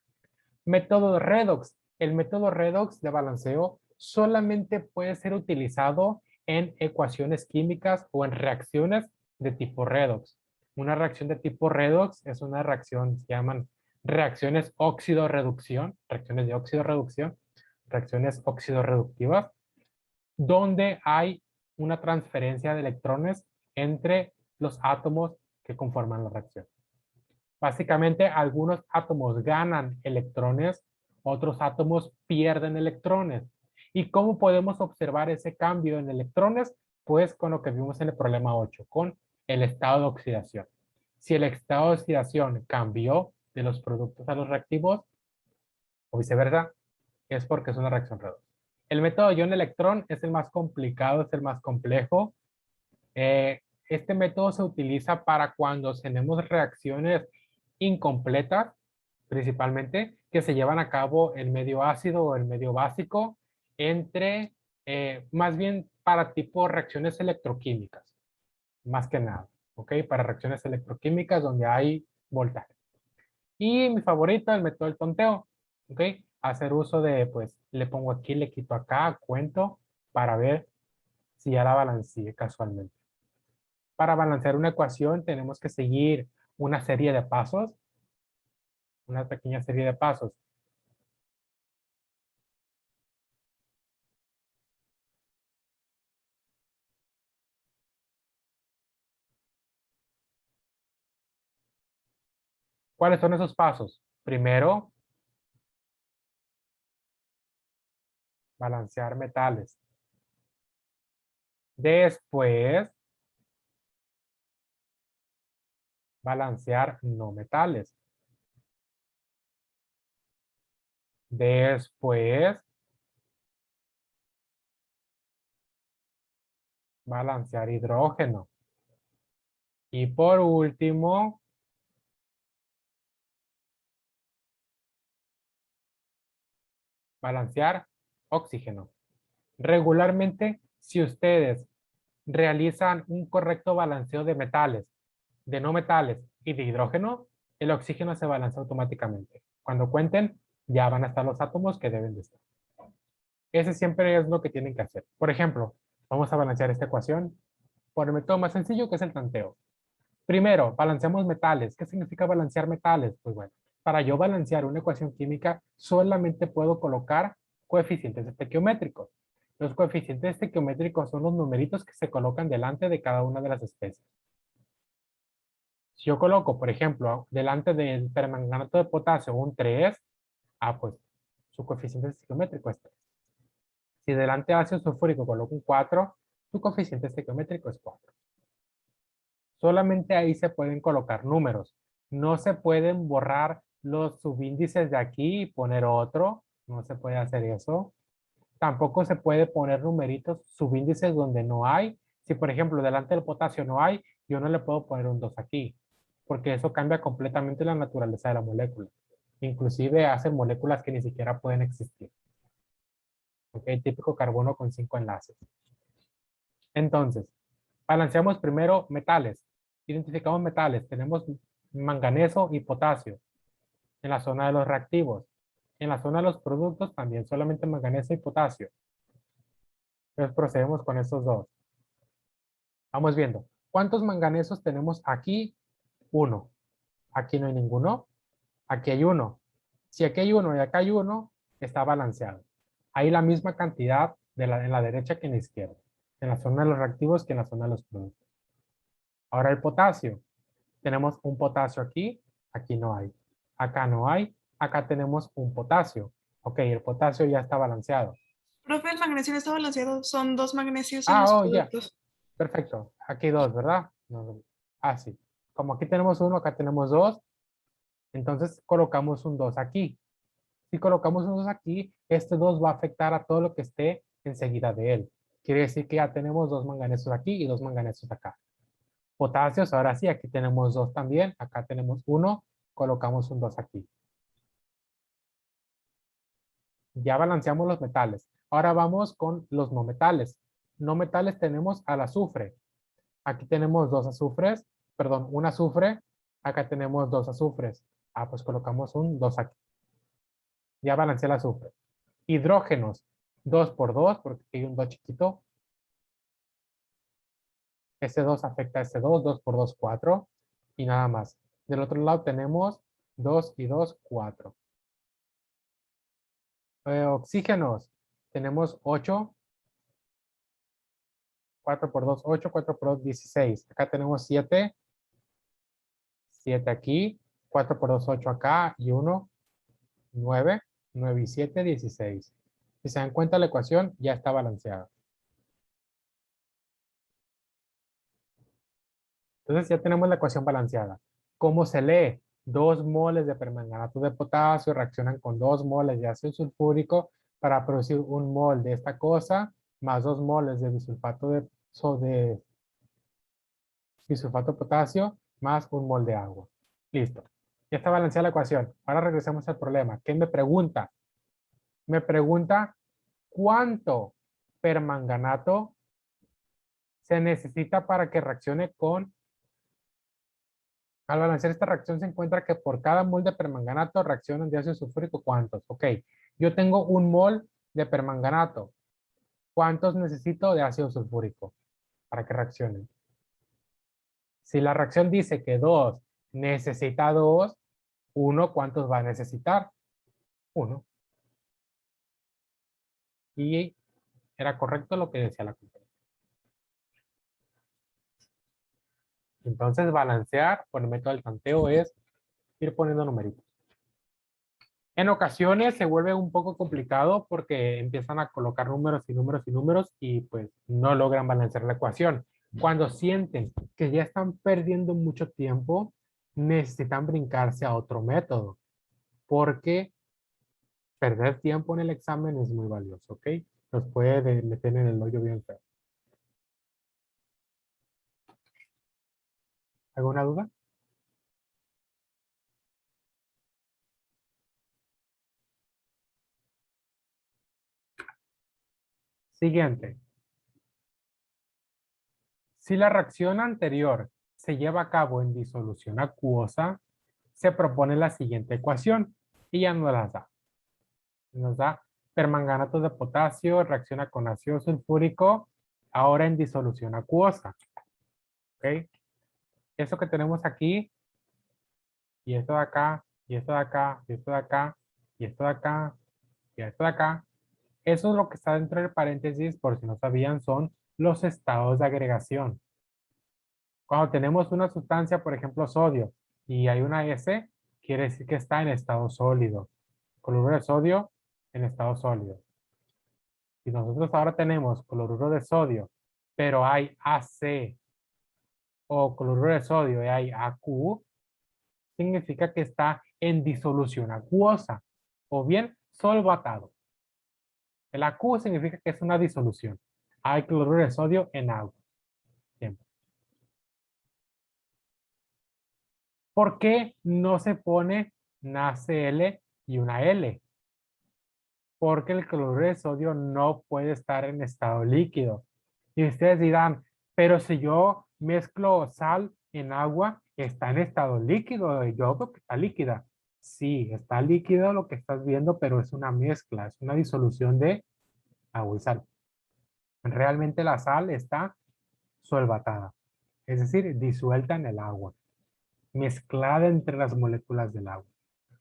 Método redox. El método redox de balanceo solamente puede ser utilizado en ecuaciones químicas o en reacciones de tipo redox. Una reacción de tipo redox es una reacción, se llaman reacciones óxido-reducción, reacciones de óxido-reducción, reacciones óxido-reductivas, donde hay una transferencia de electrones entre los átomos que conforman la reacción. Básicamente, algunos átomos ganan electrones, otros átomos pierden electrones. ¿Y cómo podemos observar ese cambio en electrones? Pues con lo que vimos en el problema 8, con el estado de oxidación. Si el estado de oxidación cambió de los productos a los reactivos, o viceversa, es porque es una reacción redox. El método ion-electrón es el más complicado, es el más complejo. Este método se utiliza para cuando tenemos reacciones incompletas, principalmente, que se llevan a cabo en medio ácido o en medio básico, entre, más bien para tipo reacciones electroquímicas, más que nada, ¿ok? Para reacciones electroquímicas donde hay voltaje. Y mi favorito, el método del tonteo, ¿ok? hacer uso de, pues, le pongo aquí, le quito acá, cuento, para ver si ya la balanceé casualmente. Para balancear una ecuación tenemos que seguir una serie de pasos, una pequeña serie de pasos. ¿Cuáles son esos pasos? Primero, balancear metales. Después, balancear no metales. Después, balancear hidrógeno. Y por último, balancear oxígeno. Regularmente, si ustedes realizan un correcto balanceo de metales, de no metales y de hidrógeno, el oxígeno se balancea automáticamente. Cuando cuenten, ya van a estar los átomos que deben de estar. Ese siempre es lo que tienen que hacer. Por ejemplo, vamos a balancear esta ecuación por el método más sencillo, que es el tanteo. Primero, balanceamos metales. ¿Qué significa balancear metales? Pues bueno, para yo balancear una ecuación química, solamente puedo colocar coeficientes estequiométricos. Los coeficientes estequiométricos son los numeritos que se colocan delante de cada una de las especies. Si yo coloco, por ejemplo, delante del permanganato de potasio un 3, pues su coeficiente estequiométrico es 3. Si delante de ácido sulfúrico coloco un 4, su coeficiente estequiométrico es 4. Solamente ahí se pueden colocar números. No se pueden borrar los subíndices de aquí y poner otro. No se puede hacer eso. Tampoco se puede poner numeritos, subíndices donde no hay. Si, por ejemplo, delante del potasio no hay, yo no le puedo poner un 2 aquí, porque eso cambia completamente la naturaleza de la molécula. Inclusive hacen moléculas que ni siquiera pueden existir. ¿Ok? Típico carbono con 5 enlaces. Entonces, balanceamos primero metales. Identificamos metales. Tenemos manganeso y potasio en la zona de los reactivos. En la zona de los productos también solamente manganeso y potasio. Entonces procedemos con estos dos. Vamos viendo. ¿Cuántos manganesos tenemos aquí? 1. Aquí no hay ninguno. Aquí hay 1. Si aquí hay 1 y acá hay 1, está balanceado. Hay la misma cantidad en la derecha que en la izquierda. En la zona de los reactivos que en la zona de los productos. Ahora el potasio. Tenemos un potasio aquí. Aquí no hay. Acá no hay. Acá tenemos un potasio. Ok, el potasio ya está balanceado. Profe, el magnesio no está balanceado. Son 2 magnesios en los Ya. productos. Perfecto. Aquí 2, ¿verdad? No. Sí. Como aquí tenemos 1, acá tenemos 2. Entonces colocamos un 2 aquí. Si colocamos un 2 aquí, este 2 va a afectar a todo lo que esté enseguida de él. Quiere decir que ya tenemos 2 manganesos aquí y 2 manganesos acá. Potasios, ahora sí, aquí tenemos 2 también. Acá tenemos 1, colocamos un 2 aquí. Ya balanceamos los metales. Ahora vamos con los no metales. No metales tenemos al azufre. Aquí tenemos 2 azufres, perdón, un azufre. Acá tenemos 2 azufres. Pues colocamos un 2 aquí. Ya balanceé el azufre. Hidrógenos, 2 por 2, porque hay un 2 chiquito. Este 2 afecta a este 2, 2 por 2, 4. Y nada más. Del otro lado tenemos 2 y 2, 4. Oxígenos, tenemos 8. 4 por 2, 8. 4 por 2, 16. Acá tenemos 7. 7 aquí. 4 por 2, 8 acá. Y 1, 9. 9 y 7, 16. Si se dan cuenta, la ecuación ya está balanceada. Entonces ya tenemos la ecuación balanceada. ¿Cómo se lee? 2 moles de permanganato de potasio reaccionan con 2 moles de ácido sulfúrico para producir 1 mol de esta cosa, más 2 moles de bisulfato de bisulfato de potasio, más 1 mol de agua. Listo. Ya está balanceada la ecuación. Ahora regresemos al problema. ¿Qué me pregunta? Me pregunta cuánto permanganato se necesita para que reaccione con... Al balancear esta reacción se encuentra que por cada mol de permanganato reaccionan de ácido sulfúrico, ¿cuántos? Ok, Yo tengo un mol de permanganato. ¿Cuántos necesito de ácido sulfúrico para que reaccionen? Si la reacción dice que 2 necesita 2, 1, ¿cuántos va a necesitar? 1. Y era correcto lo que decía la compañera. Entonces, balancear por el método del tanteo es ir poniendo numeritos. En ocasiones se vuelve un poco complicado porque empiezan a colocar números y números y números y pues no logran balancear la ecuación. Cuando sienten que ya están perdiendo mucho tiempo, necesitan brincarse a otro método porque perder tiempo en el examen es muy valioso, ¿ok? Los puede meter en el hoyo bien feo. ¿Alguna duda? Siguiente. Si la reacción anterior se lleva a cabo en disolución acuosa, se propone la siguiente ecuación y ya nos las da. Nos da permanganato de potasio, reacciona con ácido sulfúrico, ahora en disolución acuosa. ¿Ok? Eso que tenemos aquí, y esto de acá, y esto de acá, y esto de acá, y esto de acá, y esto de acá, eso es lo que está dentro del paréntesis, por si no sabían, son los estados de agregación. Cuando tenemos una sustancia, por ejemplo, sodio, y hay una S, quiere decir que está en estado sólido. Cloruro de sodio en estado sólido. Si nosotros ahora tenemos cloruro de sodio, pero hay AC, o cloruro de sodio y hay AQ, significa que está en disolución acuosa, o bien solvatado. El AQ significa que es una disolución. Hay cloruro de sodio en agua. Siempre. ¿Por qué no se pone una Cl y una L? Porque el cloruro de sodio no puede estar en estado líquido. Y ustedes dirán, pero si yo mezclo sal en agua, está en estado líquido. Yo creo que está líquida. Sí, está líquido lo que estás viendo, pero es una mezcla, es una disolución de agua y sal. Realmente la sal está solvatada, es decir, disuelta en el agua, mezclada entre las moléculas del agua.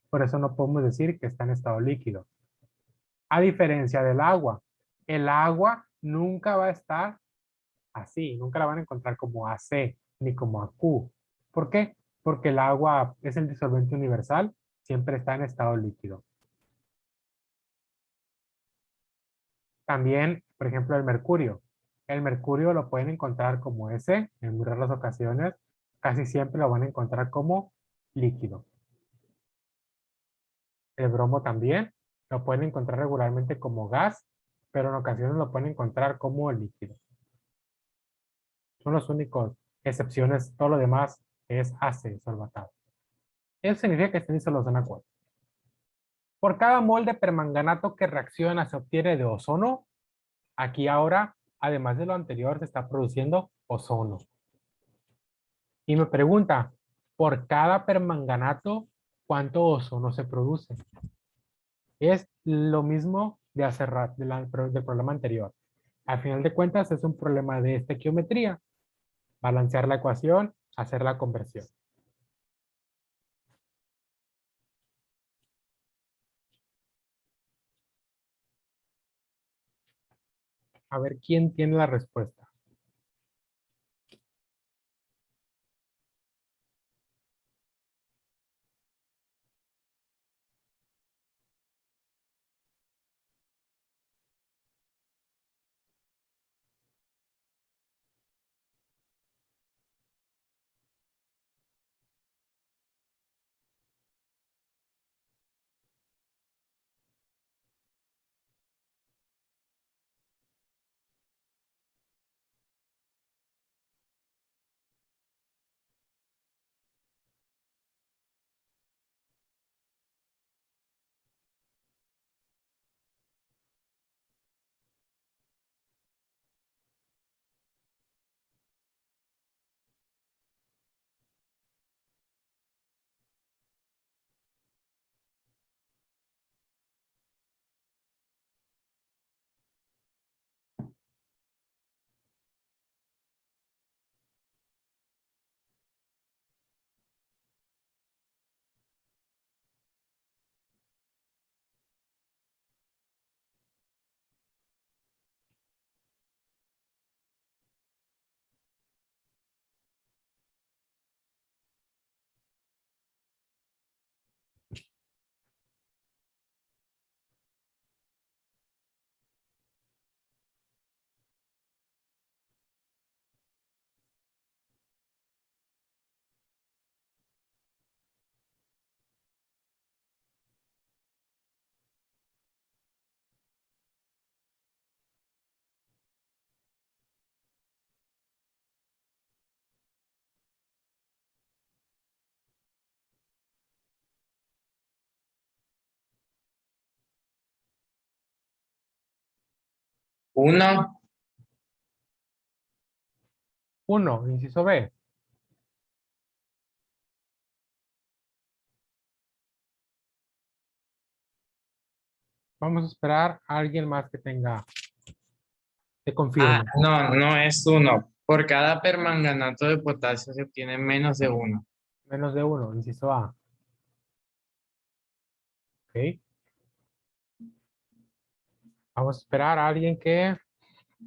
Por eso no podemos decir que está en estado líquido. A diferencia del agua, el agua nunca va a estar así, nunca la van a encontrar como AC ni como AQ. ¿Por qué? Porque el agua es el disolvente universal, siempre está en estado líquido. También, por ejemplo, el mercurio. El mercurio lo pueden encontrar como S en muy raras ocasiones, casi siempre lo van a encontrar como líquido. El bromo también lo pueden encontrar regularmente como gas, pero en ocasiones lo pueden encontrar como líquido. Son los únicos excepciones, todo lo demás es AC, solvatado. Eso significa que estén disolución acuosa. Por cada mol de permanganato que reacciona se obtiene de ozono. Aquí ahora, además de lo anterior, se está produciendo ozono. Y me pregunta, por cada permanganato, ¿cuánto ozono se produce? Es lo mismo de hace rato, del problema anterior. Al final de cuentas, es un problema de estequiometría. Balancear la ecuación, hacer la conversión. A ver quién tiene la respuesta. 1, 1, inciso B. Vamos a esperar a alguien más que tenga, que confirme. no, no es 1. Por cada permanganato de potasio se obtiene menos de 1. Menos de 1, inciso A. Ok. Vamos a esperar a alguien que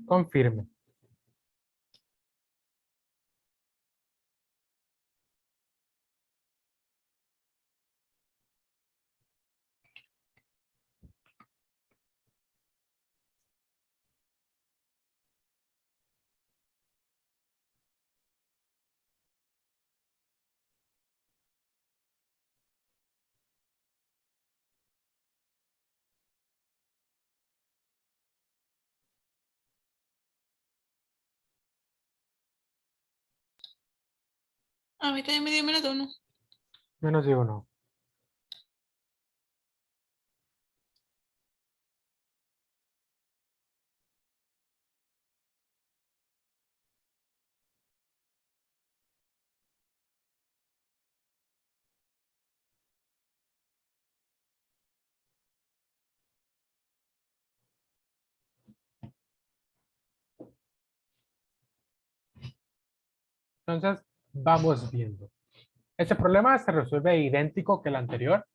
confirme. A mí también me dio menos de 1. Menos de 1. Entonces, vamos viendo. Este problema se resuelve idéntico que el anterior.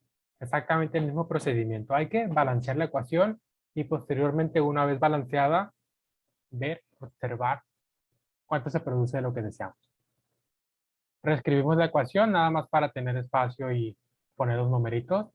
Exactamente el mismo procedimiento. Hay que balancear la ecuación y posteriormente, una vez balanceada, ver, observar cuánto se produce de lo que deseamos. Reescribimos la ecuación nada más para tener espacio y poner los numeritos.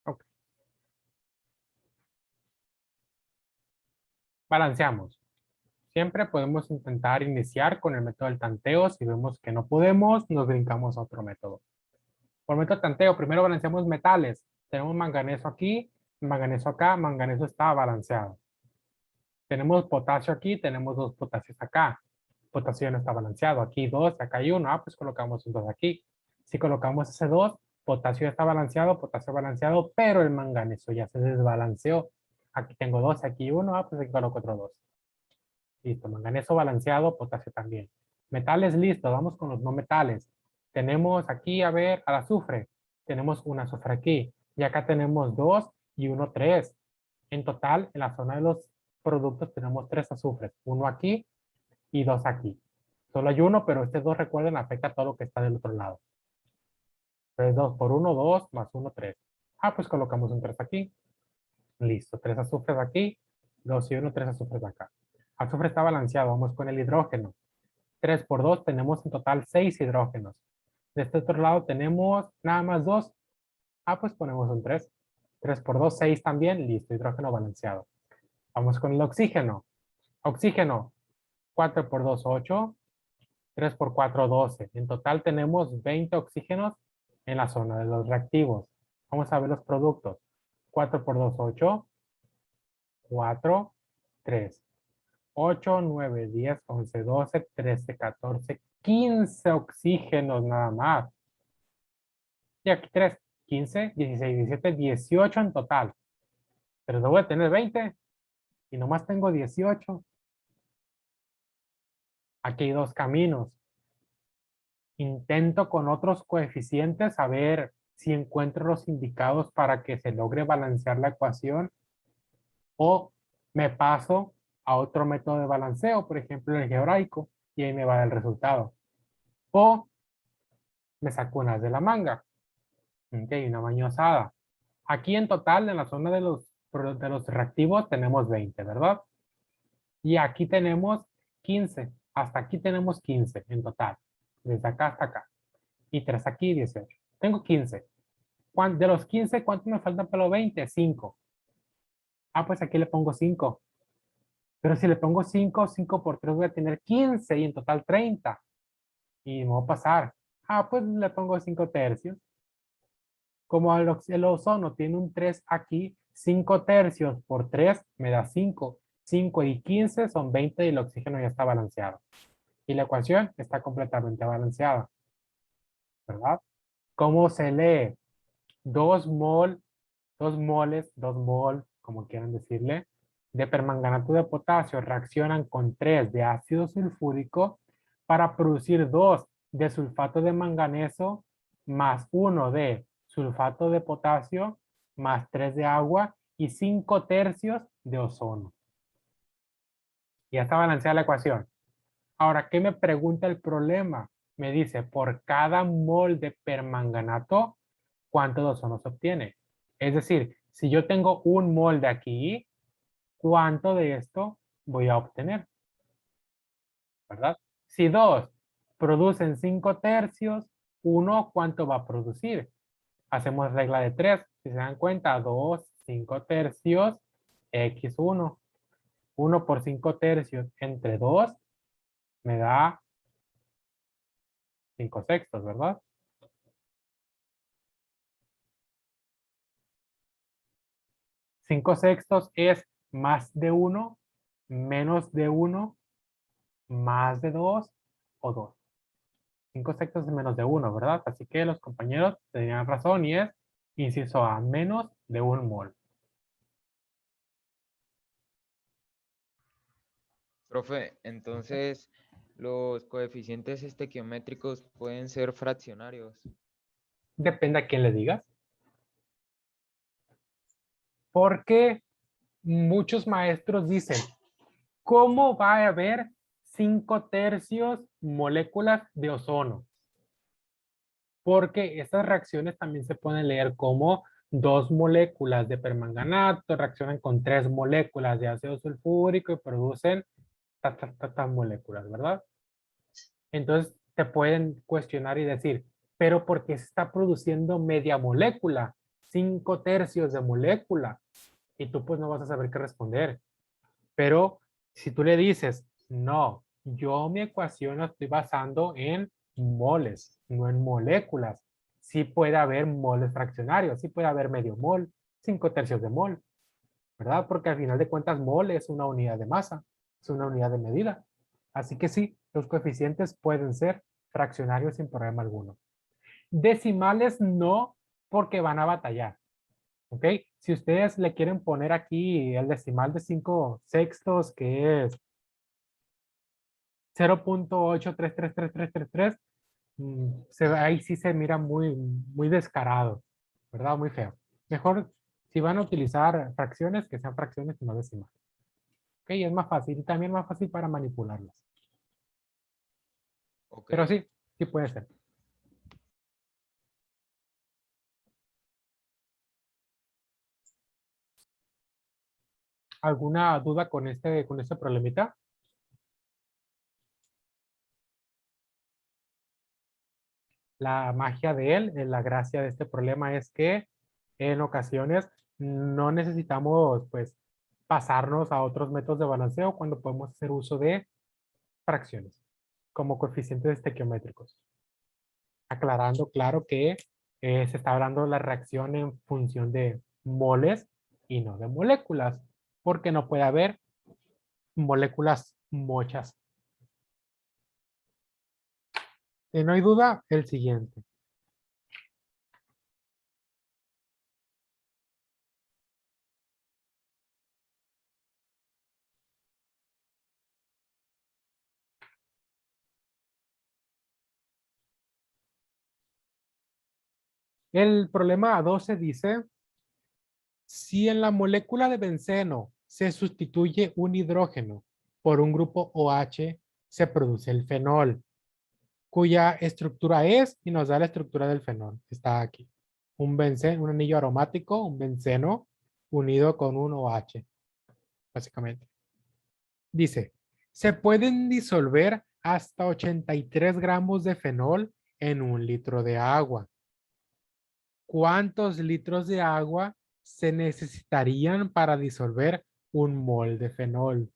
Ok. Balanceamos. Siempre podemos intentar iniciar con el método del tanteo. Si vemos que no podemos, nos brincamos a otro método. Por método de tanteo, primero balanceamos metales. Tenemos manganeso aquí, manganeso acá, manganeso está balanceado. Tenemos potasio aquí, tenemos 2 potasios acá. Potasio ya no está balanceado. Aquí 2, acá hay 1. Pues colocamos un 2 aquí. Si colocamos ese 2, potasio ya está balanceado, potasio balanceado, pero el manganeso ya se desbalanceó. Aquí tengo 2, aquí 1. Pues aquí coloco otro 2. Listo, manganeso balanceado, potasio también. Metales, listo, vamos con los no metales. Tenemos aquí, a ver, al azufre. Tenemos un azufre aquí. Y acá tenemos 2 y 1, 3. En total, en la zona de los productos tenemos 3 azufres. 1 aquí y 2 aquí. Solo hay 1, pero este 2, recuerden, afecta a todo lo que está del otro lado. Entonces 2 por 1, 2, más 1, 3. Pues colocamos un 3 aquí. Listo, 3 azufres aquí. 2 y 1, 3 azufres acá. Azufre está balanceado, vamos con el hidrógeno. 3 por 2 tenemos en total 6 hidrógenos. De este otro lado tenemos nada más 2. Pues ponemos un 3. 3 por 2, 6 también. Listo, hidrógeno balanceado. Vamos con el oxígeno. Oxígeno, 4 por 2, 8. 3 por 4, 12. En total tenemos 20 oxígenos en la zona de los reactivos. Vamos a ver los productos. 4 por 2, 8. 4, 3. 8, 9, 10, 11, 12, 13, 14, 15 oxígenos nada más. Y aquí 3, 15, 16, 17, 18 en total. Pero debo de tener 20 y nomás tengo 18. Aquí hay 2 caminos. Intento con otros coeficientes a ver si encuentro los indicados para que se logre balancear la ecuación, o me paso a otro método de balanceo, por ejemplo el algebraico, y ahí me va el resultado. O me saco unas de la manga. Ok, una mañosada. Aquí en total, en la zona de los reactivos, tenemos 20, ¿verdad? Y aquí tenemos 15. Hasta aquí tenemos 15 en total. Desde acá hasta acá. Y 3 aquí, 18. Tengo 15. De los 15, ¿cuántos me faltan para los 20? 5. Pues aquí le pongo 5. Pero si le pongo 5, 5 por 3 voy a tener 15 y en total 30. y me voy a pasar. Ah, pues le pongo 5 tercios. Como el ozono tiene un 3 aquí, 5 tercios por 3 me da 5. 5 y 15 son 20 y el oxígeno ya está balanceado. Y la ecuación está completamente balanceada. ¿Verdad? ¿Cómo se lee? 2 moles, 2 mol, como quieran decirle, de permanganato de potasio reaccionan con 3 de ácido sulfúrico para producir 2 de sulfato de manganeso más 1 de sulfato de potasio más 3 de agua y 5 tercios de ozono. Ya está balanceada la ecuación. Ahora, ¿qué me pregunta el problema? Me dice, por cada mol de permanganato, ¿cuánto de ozono se obtiene? Es decir, si yo tengo un mol de aquí, ¿cuánto de esto voy a obtener? ¿Verdad? Si 2 producen 5 tercios, 1, ¿cuánto va a producir? Hacemos regla de 3. Si se dan cuenta, 2, 5 tercios, x1. 1 por 5 tercios entre 2 me da 5 sextos, ¿verdad? 5 sextos es más de 1, menos de 1, más de 2 o 2. 5 sextos es menos de 1, ¿verdad? Así que los compañeros tenían razón y es inciso A, menos de 1 mol. Profe, entonces los coeficientes estequiométricos pueden ser fraccionarios. Depende a quién le digas. Porque muchos maestros dicen, ¿cómo va a haber 5 tercios moléculas de ozono? Porque estas reacciones también se pueden leer como 2 moléculas de permanganato reaccionan con 3 moléculas de ácido sulfúrico y producen tantas moléculas, ¿verdad? Entonces te pueden cuestionar y decir, pero ¿por qué se está produciendo media molécula? 5 tercios de molécula. Y tú pues no vas a saber qué responder. Pero si tú le dices, no, yo mi ecuación la estoy basando en moles, no en moléculas. Sí puede haber moles fraccionarios, sí puede haber medio mol, 5 tercios de mol, ¿verdad? Porque al final de cuentas mol es una unidad de masa, es una unidad de medida. Así que sí, los coeficientes pueden ser fraccionarios sin problema alguno. Decimales no, porque van a batallar. ¿Ok? Si ustedes le quieren poner aquí el decimal de 5 sextos, que es 0.8333333, ahí sí se mira muy descarado, ¿verdad? Muy feo. Mejor, si van a utilizar fracciones, que sean fracciones y no decimales. ¿Ok? Es más fácil y también más fácil para manipularlas. Ok. Pero sí, sí puede ser. ¿Alguna duda con este problemita? La magia de él, la gracia de este problema es que en ocasiones no necesitamos pues pasarnos a otros métodos de balanceo cuando podemos hacer uso de fracciones como coeficientes estequiométricos. Aclarando, claro, que se está hablando de la reacción en función de moles y no de moléculas, porque no puede haber moléculas mochas. No hay duda, el siguiente. El problema 12 dice, si en la molécula de benceno se sustituye un hidrógeno por un grupo OH, se produce el fenol, cuya estructura es, y nos da la estructura del fenol. Está aquí. Un benceno, un anillo aromático, un benceno unido con un OH, básicamente. Dice, se pueden disolver hasta 83 gramos de fenol en 1 litro de agua. ¿Cuántos litros de agua se necesitarían para disolver 1 mol de fenol?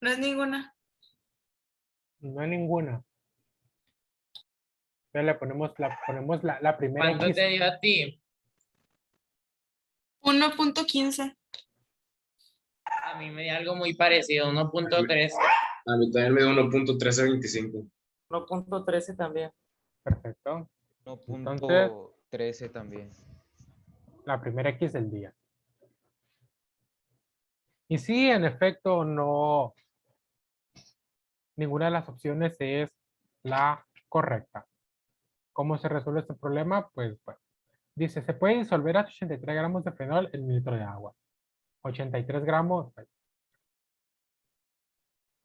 No es ninguna. No hay ninguna. Entonces le ponemos la primera ¿Cuánto X. te dio a ti? 1.15. A mí me dio algo muy parecido, 1.3. A mí también me dio 1.1325. 1.13 también. Perfecto. 1.13 también. La primera X del día. Y sí, en efecto, no. Ninguna de las opciones es la correcta. ¿Cómo se resuelve este problema? Pues bueno. Dice, se puede disolver hasta 83 gramos de fenol en un litro de agua. 83 gramos,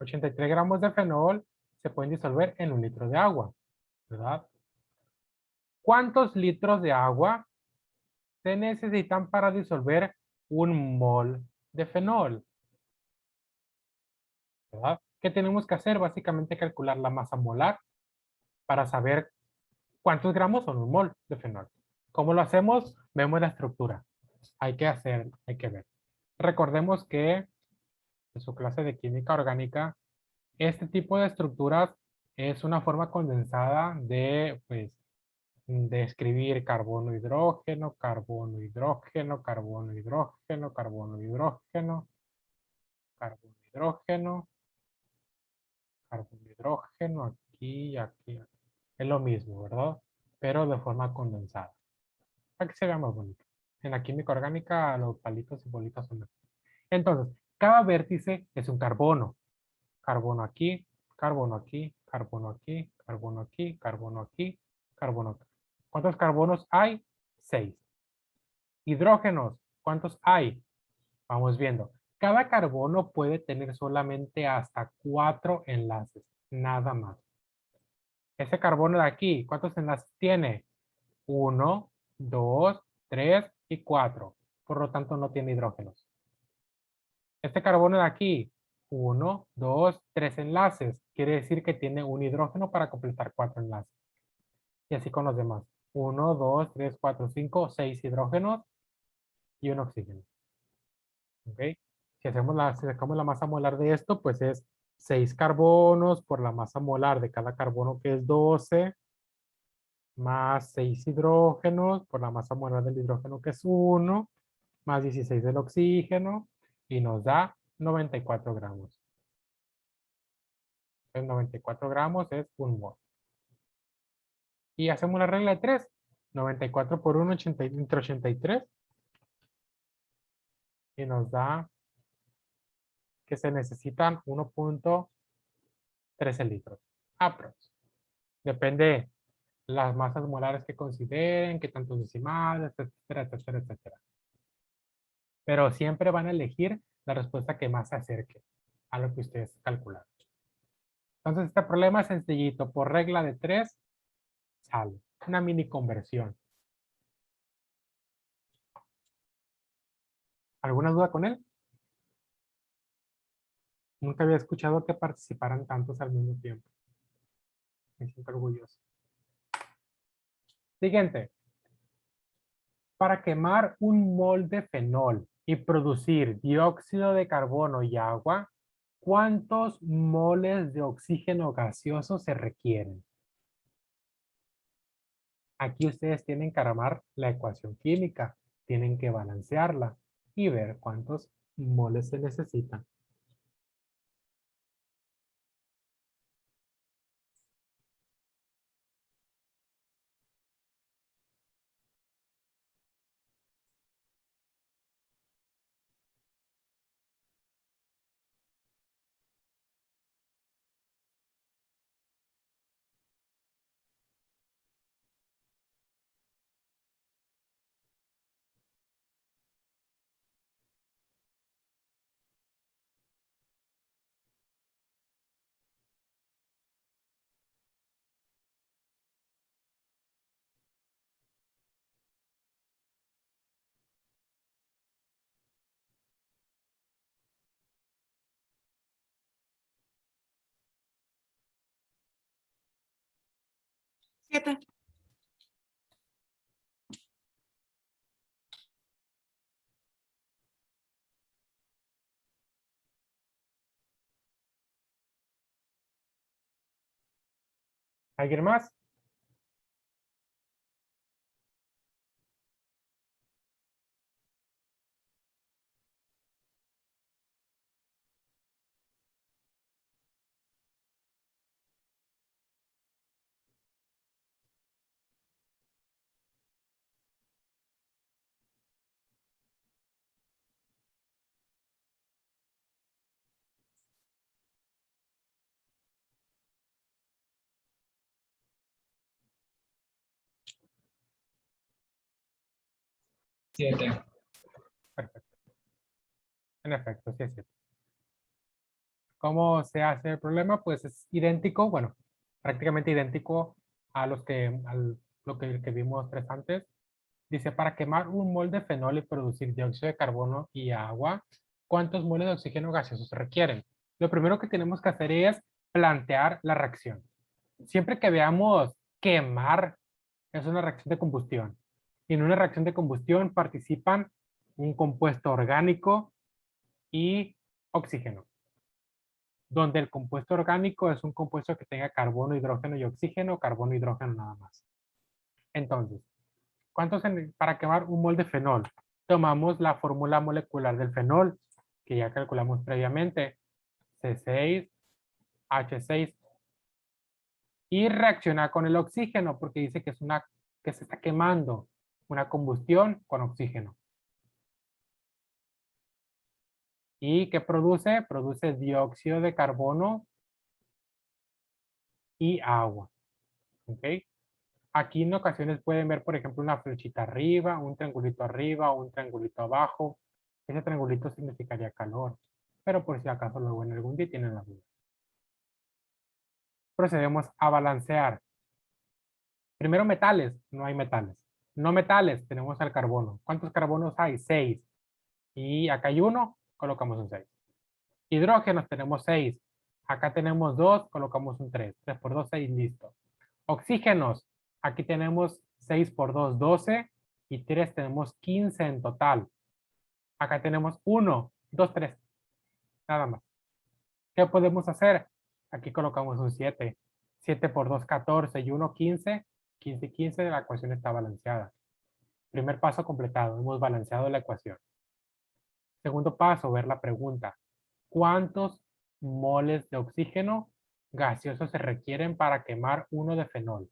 83 gramos de fenol se pueden disolver en un litro de agua, ¿verdad? ¿Cuántos litros de agua se necesitan para disolver un mol de fenol? ¿Verdad? ¿Qué tenemos que hacer? Básicamente calcular la masa molar para saber cuántos gramos son un mol de fenol. ¿Cómo lo hacemos? Vemos la estructura. Hay que ver. Recordemos que en su clase de química orgánica, este tipo de estructuras es una forma condensada de, pues, de escribir carbono, hidrógeno, carbono, hidrógeno, carbono, hidrógeno, carbono, hidrógeno, carbono, hidrógeno, carbono, hidrógeno, aquí y aquí. Es lo mismo, ¿verdad? Pero de forma condensada. Para que se vea más bonito. En la química orgánica los palitos y bolitas son mejor. Entonces, cada vértice es un carbono. Carbono aquí, carbono aquí, carbono aquí, carbono aquí, carbono aquí, carbono aquí. ¿Cuántos carbonos hay? 6. Hidrógenos, ¿cuántos hay? Vamos viendo. Cada carbono puede tener solamente hasta 4 enlaces, nada más. Ese carbono de aquí, ¿cuántos enlaces tiene? 1, 2, 3 y 4. Por lo tanto, no tiene hidrógenos. Este carbono de aquí, 1, 2, 3 enlaces. Quiere decir que tiene un hidrógeno para completar 4 enlaces. Y así con los demás. 1, 2, 3, 4, 5, 6 hidrógenos y un oxígeno. ¿Ok? Si sacamos la masa molar de esto, pues es 6 carbonos por la masa molar de cada carbono, que es 12, más 6 hidrógenos por la masa molar del hidrógeno, que es 1, más 16 del oxígeno, y nos da 94 gramos. Entonces, 94 gramos es un mol. Y hacemos la regla de 3. 94 por 1, entre 83. Y nos da que se necesitan 1.13 litros. Aprox. Depende las masas molares que consideren, qué tantos decimales, etcétera, etcétera, etcétera. Pero siempre van a elegir la respuesta que más se acerque a lo que ustedes calcularon. Entonces, este problema es sencillito. Por regla de 3, sale. Una mini conversión. ¿Alguna duda con él? Nunca había escuchado que participaran tantos al mismo tiempo. Me siento orgulloso. Siguiente. Para quemar un mol de fenol y producir dióxido de carbono y agua, ¿cuántos moles de oxígeno gaseoso se requieren? Aquí ustedes tienen que armar la ecuación química, tienen que balancearla y ver cuántos moles se necesitan. Siete. ¿Alguien más? Siete. Perfecto. En efecto, sí es cierto. ¿Cómo se hace el problema? Pues es idéntico, bueno, prácticamente idéntico a lo que vimos tres antes. Dice, para quemar un mol de fenol y producir dióxido de carbono y agua, ¿cuántos moles de oxígeno gaseoso se requieren? Lo primero que tenemos que hacer es plantear la reacción. Siempre que veamos quemar, es una reacción de combustión. Y en una reacción de combustión participan un compuesto orgánico y oxígeno. Donde el compuesto orgánico es un compuesto que tenga carbono, hidrógeno y oxígeno, carbono, hidrógeno nada más. Entonces, para quemar un mol de fenol? Tomamos la fórmula molecular del fenol, que ya calculamos previamente, C6H6, y reacciona con el oxígeno, porque dice que se está quemando, una combustión con oxígeno. ¿Y qué produce? Produce dióxido de carbono y agua. ¿Ok? Aquí en ocasiones pueden ver, por ejemplo, una flechita arriba, un triangulito abajo. Ese triangulito significaría calor, pero por si acaso luego en algún día tienen la duda. Procedemos a balancear. Primero metales, no hay metales. No metales, tenemos el carbono. ¿Cuántos carbonos hay? 6. Y acá hay 1, colocamos un 6. Hidrógenos tenemos 6. Acá tenemos 2, colocamos un 3. 3 por 2, 6, listo. Oxígenos, aquí tenemos 6 por 2, 12. Y 3 tenemos 15 en total. Acá tenemos 1, 2, 3. Nada más. ¿Qué podemos hacer? Aquí colocamos un 7. 7 por 2, 14 y 1, 15. 15 y 15, la ecuación está balanceada. Primer paso completado, hemos balanceado la ecuación. Segundo paso, ver la pregunta. ¿Cuántos moles de oxígeno gaseoso se requieren para quemar uno de fenol?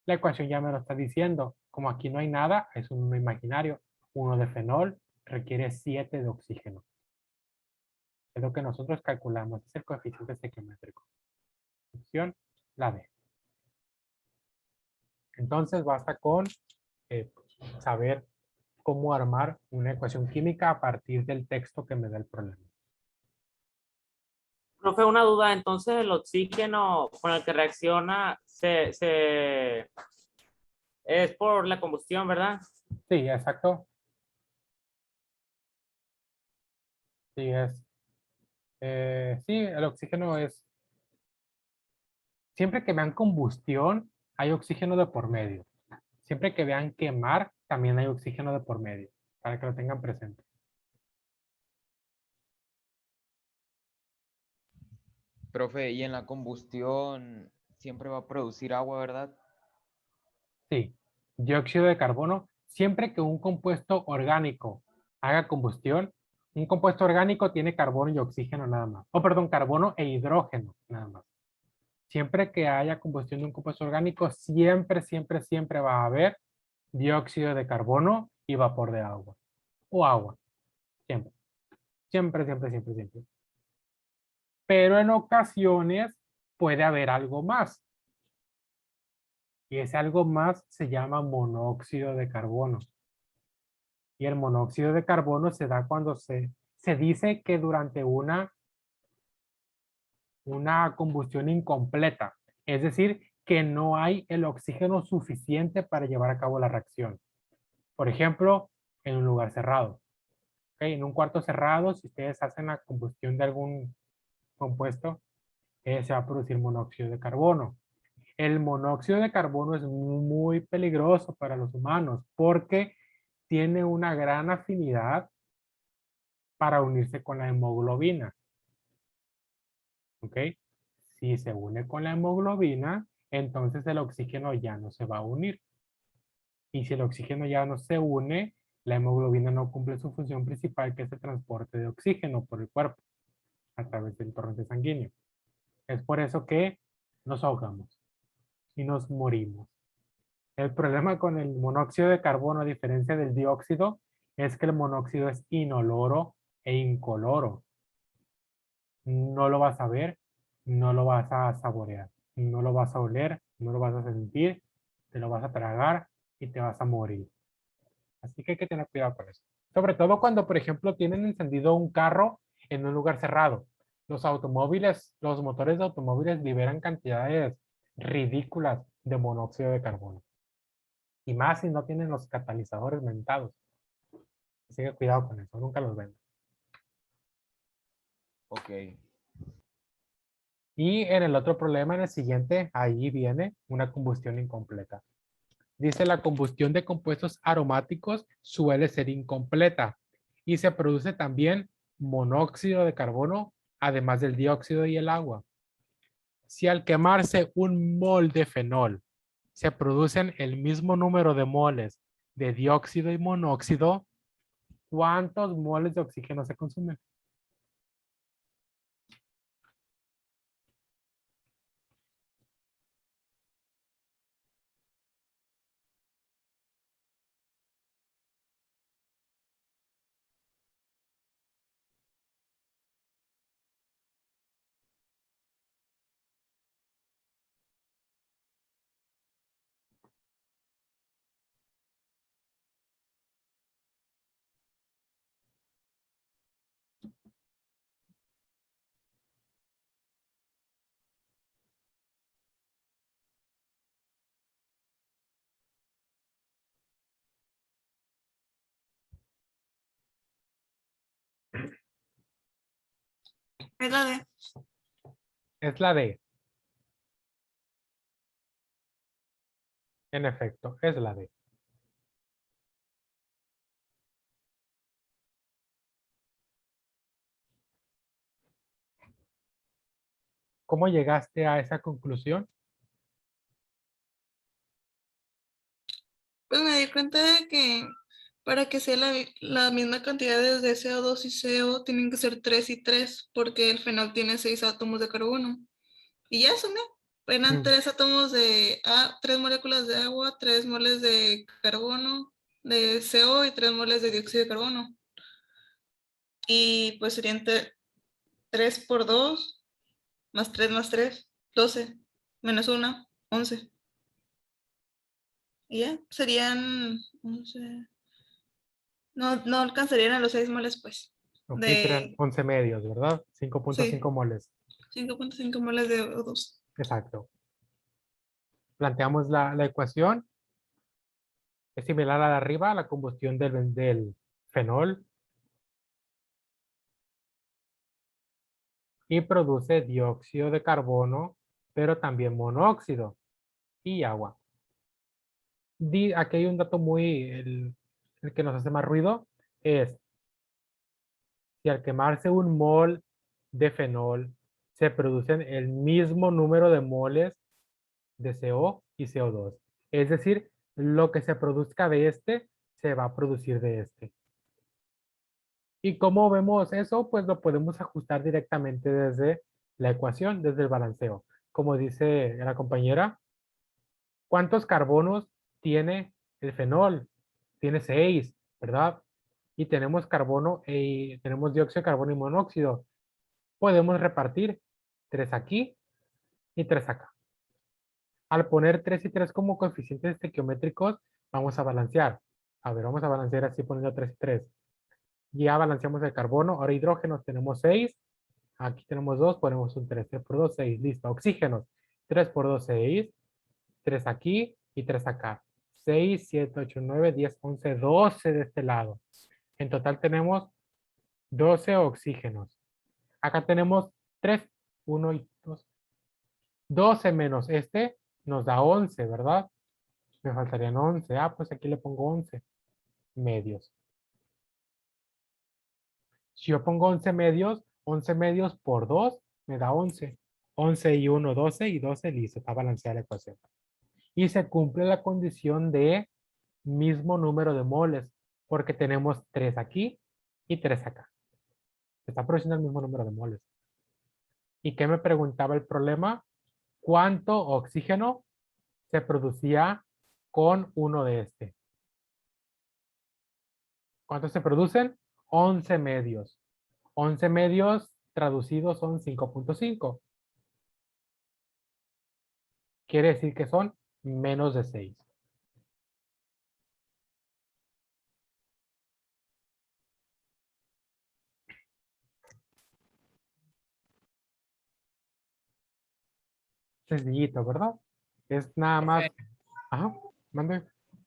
La ecuación ya me lo está diciendo. Como aquí no hay nada, es un número imaginario. 1 de fenol requiere 7 de oxígeno. Es lo que nosotros calculamos, es el coeficiente estequiométrico. Opción, la D. Entonces basta con saber cómo armar una ecuación química a partir del texto que me da el problema. Profe, una duda. Entonces, el oxígeno con el que reacciona es por la combustión, ¿verdad? Sí, exacto. Sí, sí, el oxígeno es... Siempre que vean combustión, hay oxígeno de por medio. Siempre que vean quemar, también hay oxígeno de por medio, para que lo tengan presente. Profe, y en la combustión siempre va a producir agua, ¿verdad? Sí, dióxido de carbono, siempre que un compuesto orgánico haga combustión, un compuesto orgánico tiene carbono y oxígeno nada más. O perdón, carbono e hidrógeno nada más. Siempre que haya combustión de un compuesto orgánico, siempre va a haber dióxido de carbono y vapor de agua. O agua. Siempre. Siempre. Pero en ocasiones puede haber algo más. Y ese algo más se llama monóxido de carbono. Y el monóxido de carbono se da cuando se dice que durante una combustión incompleta. Es decir, que no hay el oxígeno suficiente para llevar a cabo la reacción. Por ejemplo, en un lugar cerrado. ¿Okay? En un cuarto cerrado, si ustedes hacen la combustión de algún compuesto, se va a producir monóxido de carbono. El monóxido de carbono es muy peligroso para los humanos porque tiene una gran afinidad para unirse con la hemoglobina. ¿Ok? Si se une con la hemoglobina, entonces el oxígeno ya no se va a unir. Y si el oxígeno ya no se une, la hemoglobina no cumple su función principal, que es el transporte de oxígeno por el cuerpo a través del torrente sanguíneo. Es por eso que nos ahogamos y nos morimos. El problema con el monóxido de carbono, a diferencia del dióxido, es que el monóxido es inoloro e incoloro. No lo vas a ver, no lo vas a saborear, no lo vas a oler, no lo vas a sentir, te lo vas a tragar y te vas a morir. Así que hay que tener cuidado con eso. Sobre todo cuando, por ejemplo, tienen encendido un carro en un lugar cerrado. Los automóviles, los motores de automóviles liberan cantidades ridículas de monóxido de carbono. Y más si no tienen los catalizadores mentados. Así que cuidado con eso, nunca los ven. Ok. Y en el otro problema, en el siguiente, ahí viene una combustión incompleta. Dice, la combustión de compuestos aromáticos suele ser incompleta y se produce también monóxido de carbono, además del dióxido y el agua. Si al quemarse un mol de fenol se producen el mismo número de moles de dióxido y monóxido, ¿cuántos moles de oxígeno se consumen? Es la D. Es la D. En efecto, es la D. ¿Cómo llegaste a esa conclusión? Pues me di cuenta de que para que sea la misma cantidad de CO2 y CO tienen que ser 3 y 3, porque el fenol tiene 6 átomos de carbono. Y ya sumé. Eran Mm. 3 átomos de 3 moléculas de agua, 3 moles de carbono, de CO y 3 moles de dióxido de carbono. Y pues serían 3 por 2, más 3, 12, menos 1, 11. Y ya, serían 11. No alcanzarían a los 6 moles, pues. Ok, serán De 11 medios, ¿verdad? 5.5 Sí. moles. 5.5 moles de O2. Exacto. Planteamos la ecuación. Es similar a la de arriba, la combustión del fenol. Y produce dióxido de carbono, pero también monóxido y agua. Aquí hay un dato el que nos hace más ruido, es si al quemarse un mol de fenol se producen el mismo número de moles de CO y CO2. Es decir, lo que se produzca de este se va a producir de este. ¿Y cómo vemos eso? Pues lo podemos ajustar directamente desde la ecuación, desde el balanceo. Como dice la compañera, ¿cuántos carbonos tiene el fenol? Tiene 6, ¿verdad? Y tenemos carbono y tenemos dióxido de carbono y monóxido. Podemos repartir 3 aquí y 3 acá. Al poner 3 y 3 como coeficientes estequiométricos, vamos a balancear. A ver, vamos a balancear así poniendo 3 y 3. Ya balanceamos el carbono. Ahora hidrógenos tenemos 6. Aquí tenemos 2, ponemos un 3. 3 por 2, 6. Listo. Oxígenos. 3 por 2, 6. 3 aquí y 3 acá. 6, 7, 8, 9, 10, 11, 12 de este lado. En total tenemos 12 oxígenos. Acá tenemos 3, 1 y 2. 12 menos este nos da 11, ¿verdad? Me faltarían 11. Ah, pues aquí le pongo 11 medios. Si yo pongo 11 medios por 2 me da 11. 11 y 1, 12 y 12, listo, está balanceada la ecuación. Y se cumple la condición de mismo número de moles, porque tenemos 3 aquí y 3 acá. Se está produciendo el mismo número de moles. ¿Y qué me preguntaba el problema? ¿Cuánto oxígeno se producía con uno de este? ¿Cuántos se producen? 11 medios. 11 medios traducidos son 5.5. Quiere decir que son menos de 6. Sencillito, ¿verdad? Es nada más. Ajá, mande.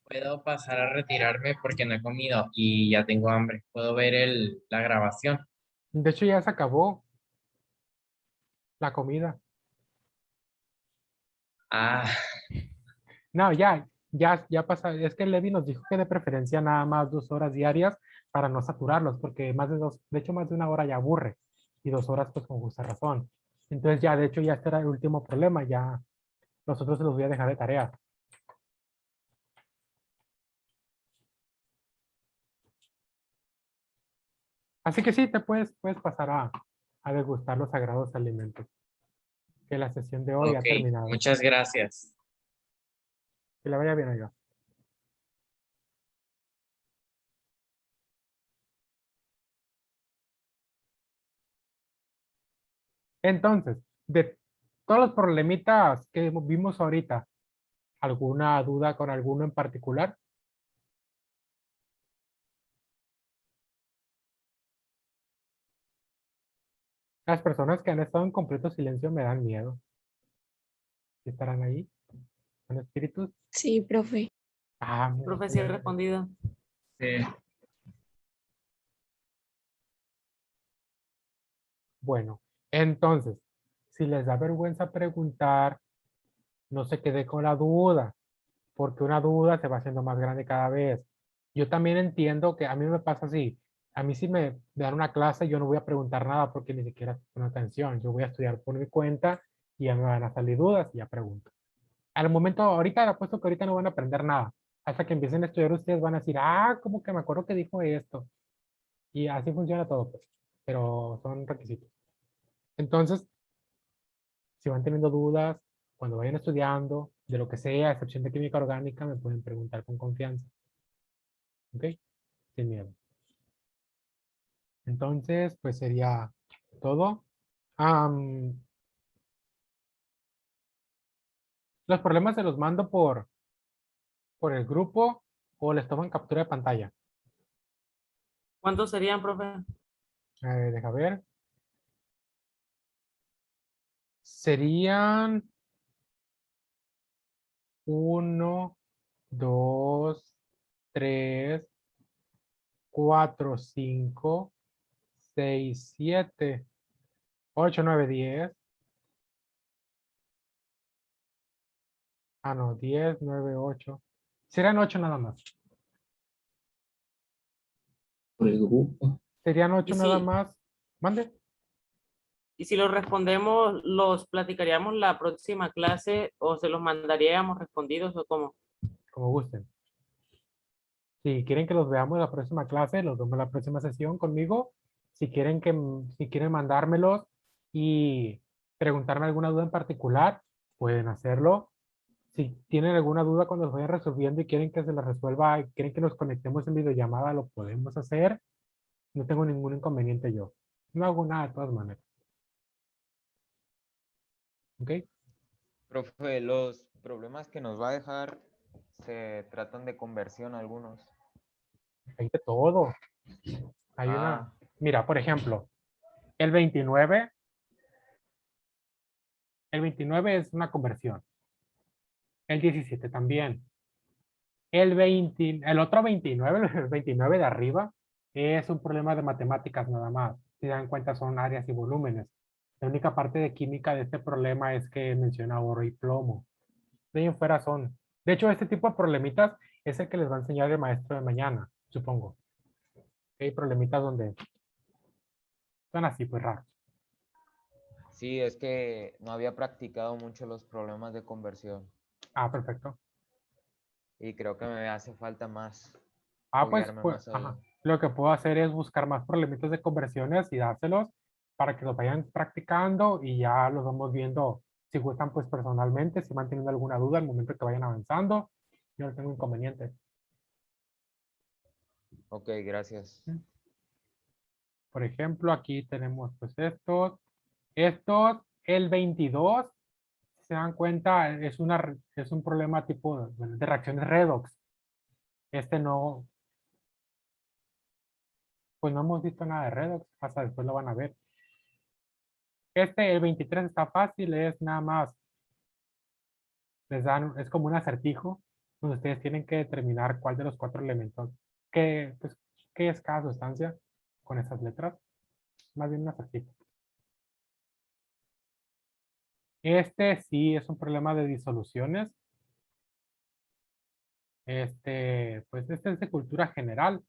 Puedo pasar a retirarme porque no he comido y ya tengo hambre. Puedo ver la grabación. De hecho, ya se acabó la comida. Ah, No, ya pasa. Es que Levi nos dijo que de preferencia nada más 2 horas diarias para no saturarlos, porque más de 2, de hecho, más de 1 hora ya aburre. Y 2 horas, pues con justa razón. Entonces, ya, de hecho, ya este era el último problema. Ya nosotros se los voy a dejar de tarea. Así que sí, puedes pasar a degustar los sagrados alimentos. Que la sesión de hoy ha ok. terminado. Muchas gracias. Que le vaya bien, oiga. Entonces, de todos los problemitas que vimos ahorita, ¿alguna duda con alguno en particular? Las personas que han estado en completo silencio me dan miedo. ¿Sí estarán ahí? ¿Son espíritus? Sí, profe. Ah, mira, Profe, sí he respondido. Sí. bueno, entonces, si les da vergüenza preguntar, no se quede con la duda, porque una duda se va haciendo más grande cada vez. Yo también entiendo que a mí me pasa así. A mí si me dan una clase, yo no voy a preguntar nada porque ni siquiera pongo atención. Yo voy a estudiar por mi cuenta y ya me van a salir dudas y ya pregunto. Al momento, ahorita apuesto que ahorita no van a aprender nada. Hasta que empiecen a estudiar ustedes van a decir, ah, como que me acuerdo que dijo esto. Y así funciona todo, pues. Pero son requisitos. Entonces, si van teniendo dudas, cuando vayan estudiando, de lo que sea, a excepción de química orgánica, me pueden preguntar con confianza. ¿Ok? Sin miedo. Entonces, pues sería todo. Los problemas se los mando por el grupo o les toman captura de pantalla. ¿Cuántos serían, profe? Deja ver. Serían 1, 2, 3, 4, 5, 6, 7, 8, 9, 10. Ah, no, 10, 9, 8. Serían 8 nada más. Por el grupo. Serían 8 Y nada si, más. Mande. y si los respondemos, ¿los platicaríamos la próxima clase o se los mandaríamos respondidos o cómo? Como gusten. Si quieren que los veamos la próxima clase, los vemos la próxima sesión conmigo. Si quieren mandármelos y preguntarme alguna duda en particular, pueden hacerlo. Si tienen alguna duda cuando los vayan resolviendo y quieren que se las resuelva, y quieren que nos conectemos en videollamada, lo podemos hacer. No tengo ningún inconveniente yo. No hago nada de todas maneras. ¿Ok? Profe, los problemas que nos va a dejar se tratan de conversión algunos. Hay de todo. Hay una... Mira, por ejemplo, el 29 es una conversión. El 17 también. El otro 29, el 29 de arriba, es un problema de matemáticas nada más. Si dan cuenta, son áreas y volúmenes. La única parte de química de este problema es que menciona oro y plomo. De ahí en fuera son. De hecho, este tipo de problemitas es el que les va a enseñar el maestro de mañana, supongo. Hay problemitas donde son así, pues raros. Sí, es que no había practicado mucho los problemas de conversión Ah, perfecto. y creo que me hace falta más, Ah, foguearme más ahí. ajá. Lo que puedo hacer es buscar más problemitas de conversiones y dárselos para que los vayan practicando y ya los vamos viendo si gustan pues personalmente, si van teniendo alguna duda al momento que vayan avanzando. Yo no tengo inconveniente. Ok, gracias. Por ejemplo, aquí tenemos pues estos. Estos, el 22, si se dan cuenta, es un problema tipo de reacciones redox. Este no, pues no hemos visto nada de redox, hasta después lo van a ver. Este, el 23 está fácil, es nada más, les dan, es como un acertijo, donde ustedes tienen que determinar cuál de los 4 elementos, pues, qué es cada sustancia con esas letras. Más bien un acertijo. Este sí es un problema de disoluciones. Pues este es de cultura general.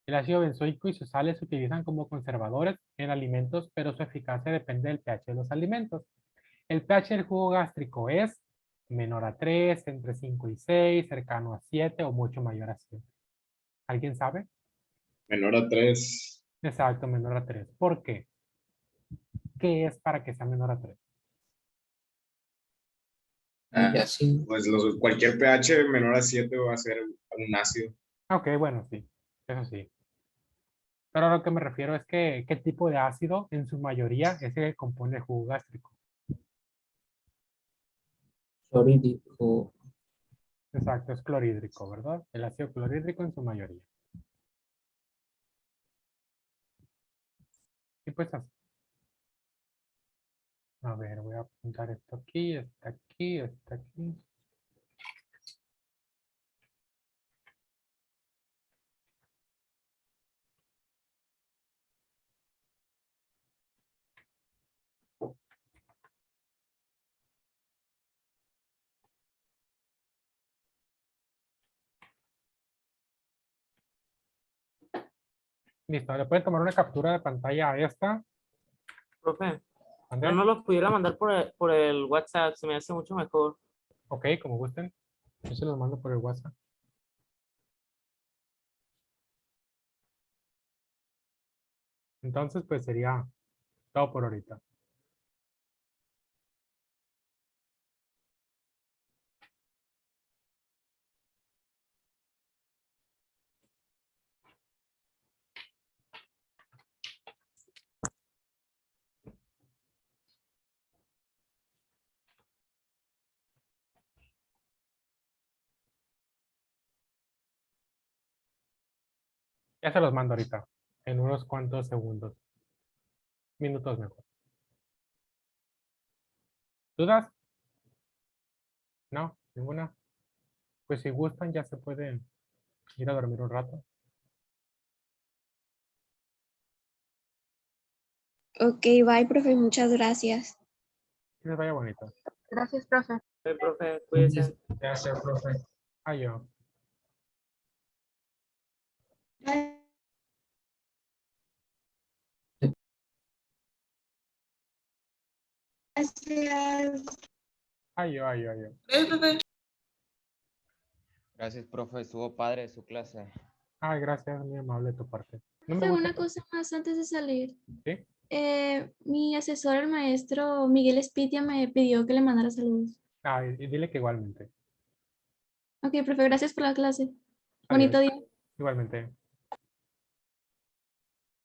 El ácido benzoico y sus sales se utilizan como conservadores en alimentos, pero su eficacia depende del pH de los alimentos. El pH del jugo gástrico es menor a 3, entre 5 y 6, cercano a 7 o mucho mayor a 7. ¿Alguien sabe? Menor a 3. Exacto, menor a 3. ¿Por qué? ¿Qué es para que sea menor a 3? Ya sí. Pues cualquier pH menor a 7 va a ser un ácido. Ok, bueno, sí. Eso sí. Pero a lo que me refiero es que qué tipo de ácido en su mayoría es el que compone el jugo gástrico. Clorhídrico. Exacto, es clorhídrico, ¿verdad? El ácido clorhídrico en su mayoría. Y pues así. A ver, voy a apuntar esto aquí, está aquí, está aquí. Listo, le pueden tomar una captura de pantalla a esta. Profe, ¿Ande? no nos los pudiera mandar por el WhatsApp, se me hace mucho mejor. Ok, como gusten. Yo se los mando por el WhatsApp. Entonces, pues sería todo por ahorita. Ya se los mando ahorita, en unos cuantos segundos. Minutos mejor. ¿Dudas? No, ninguna. Pues si gustan, ya se pueden ir a dormir un rato. Ok, bye, profe, muchas gracias. Que les vaya bonito. Gracias, profe. Profe, cuídense. Gracias, profe. Adiós. Gracias. Adiós. Gracias, profe. Gracias, profe. Estuvo padre su clase. Ay, gracias, muy amable de tu parte. No me Profe, gusta. una cosa más antes de salir. ¿Sí? Mi asesor, el maestro Miguel Espitia, me pidió que le mandara saludos. Ay, y dile que igualmente. Ok, profe, gracias por la clase. Adiós. Bonito día. Igualmente.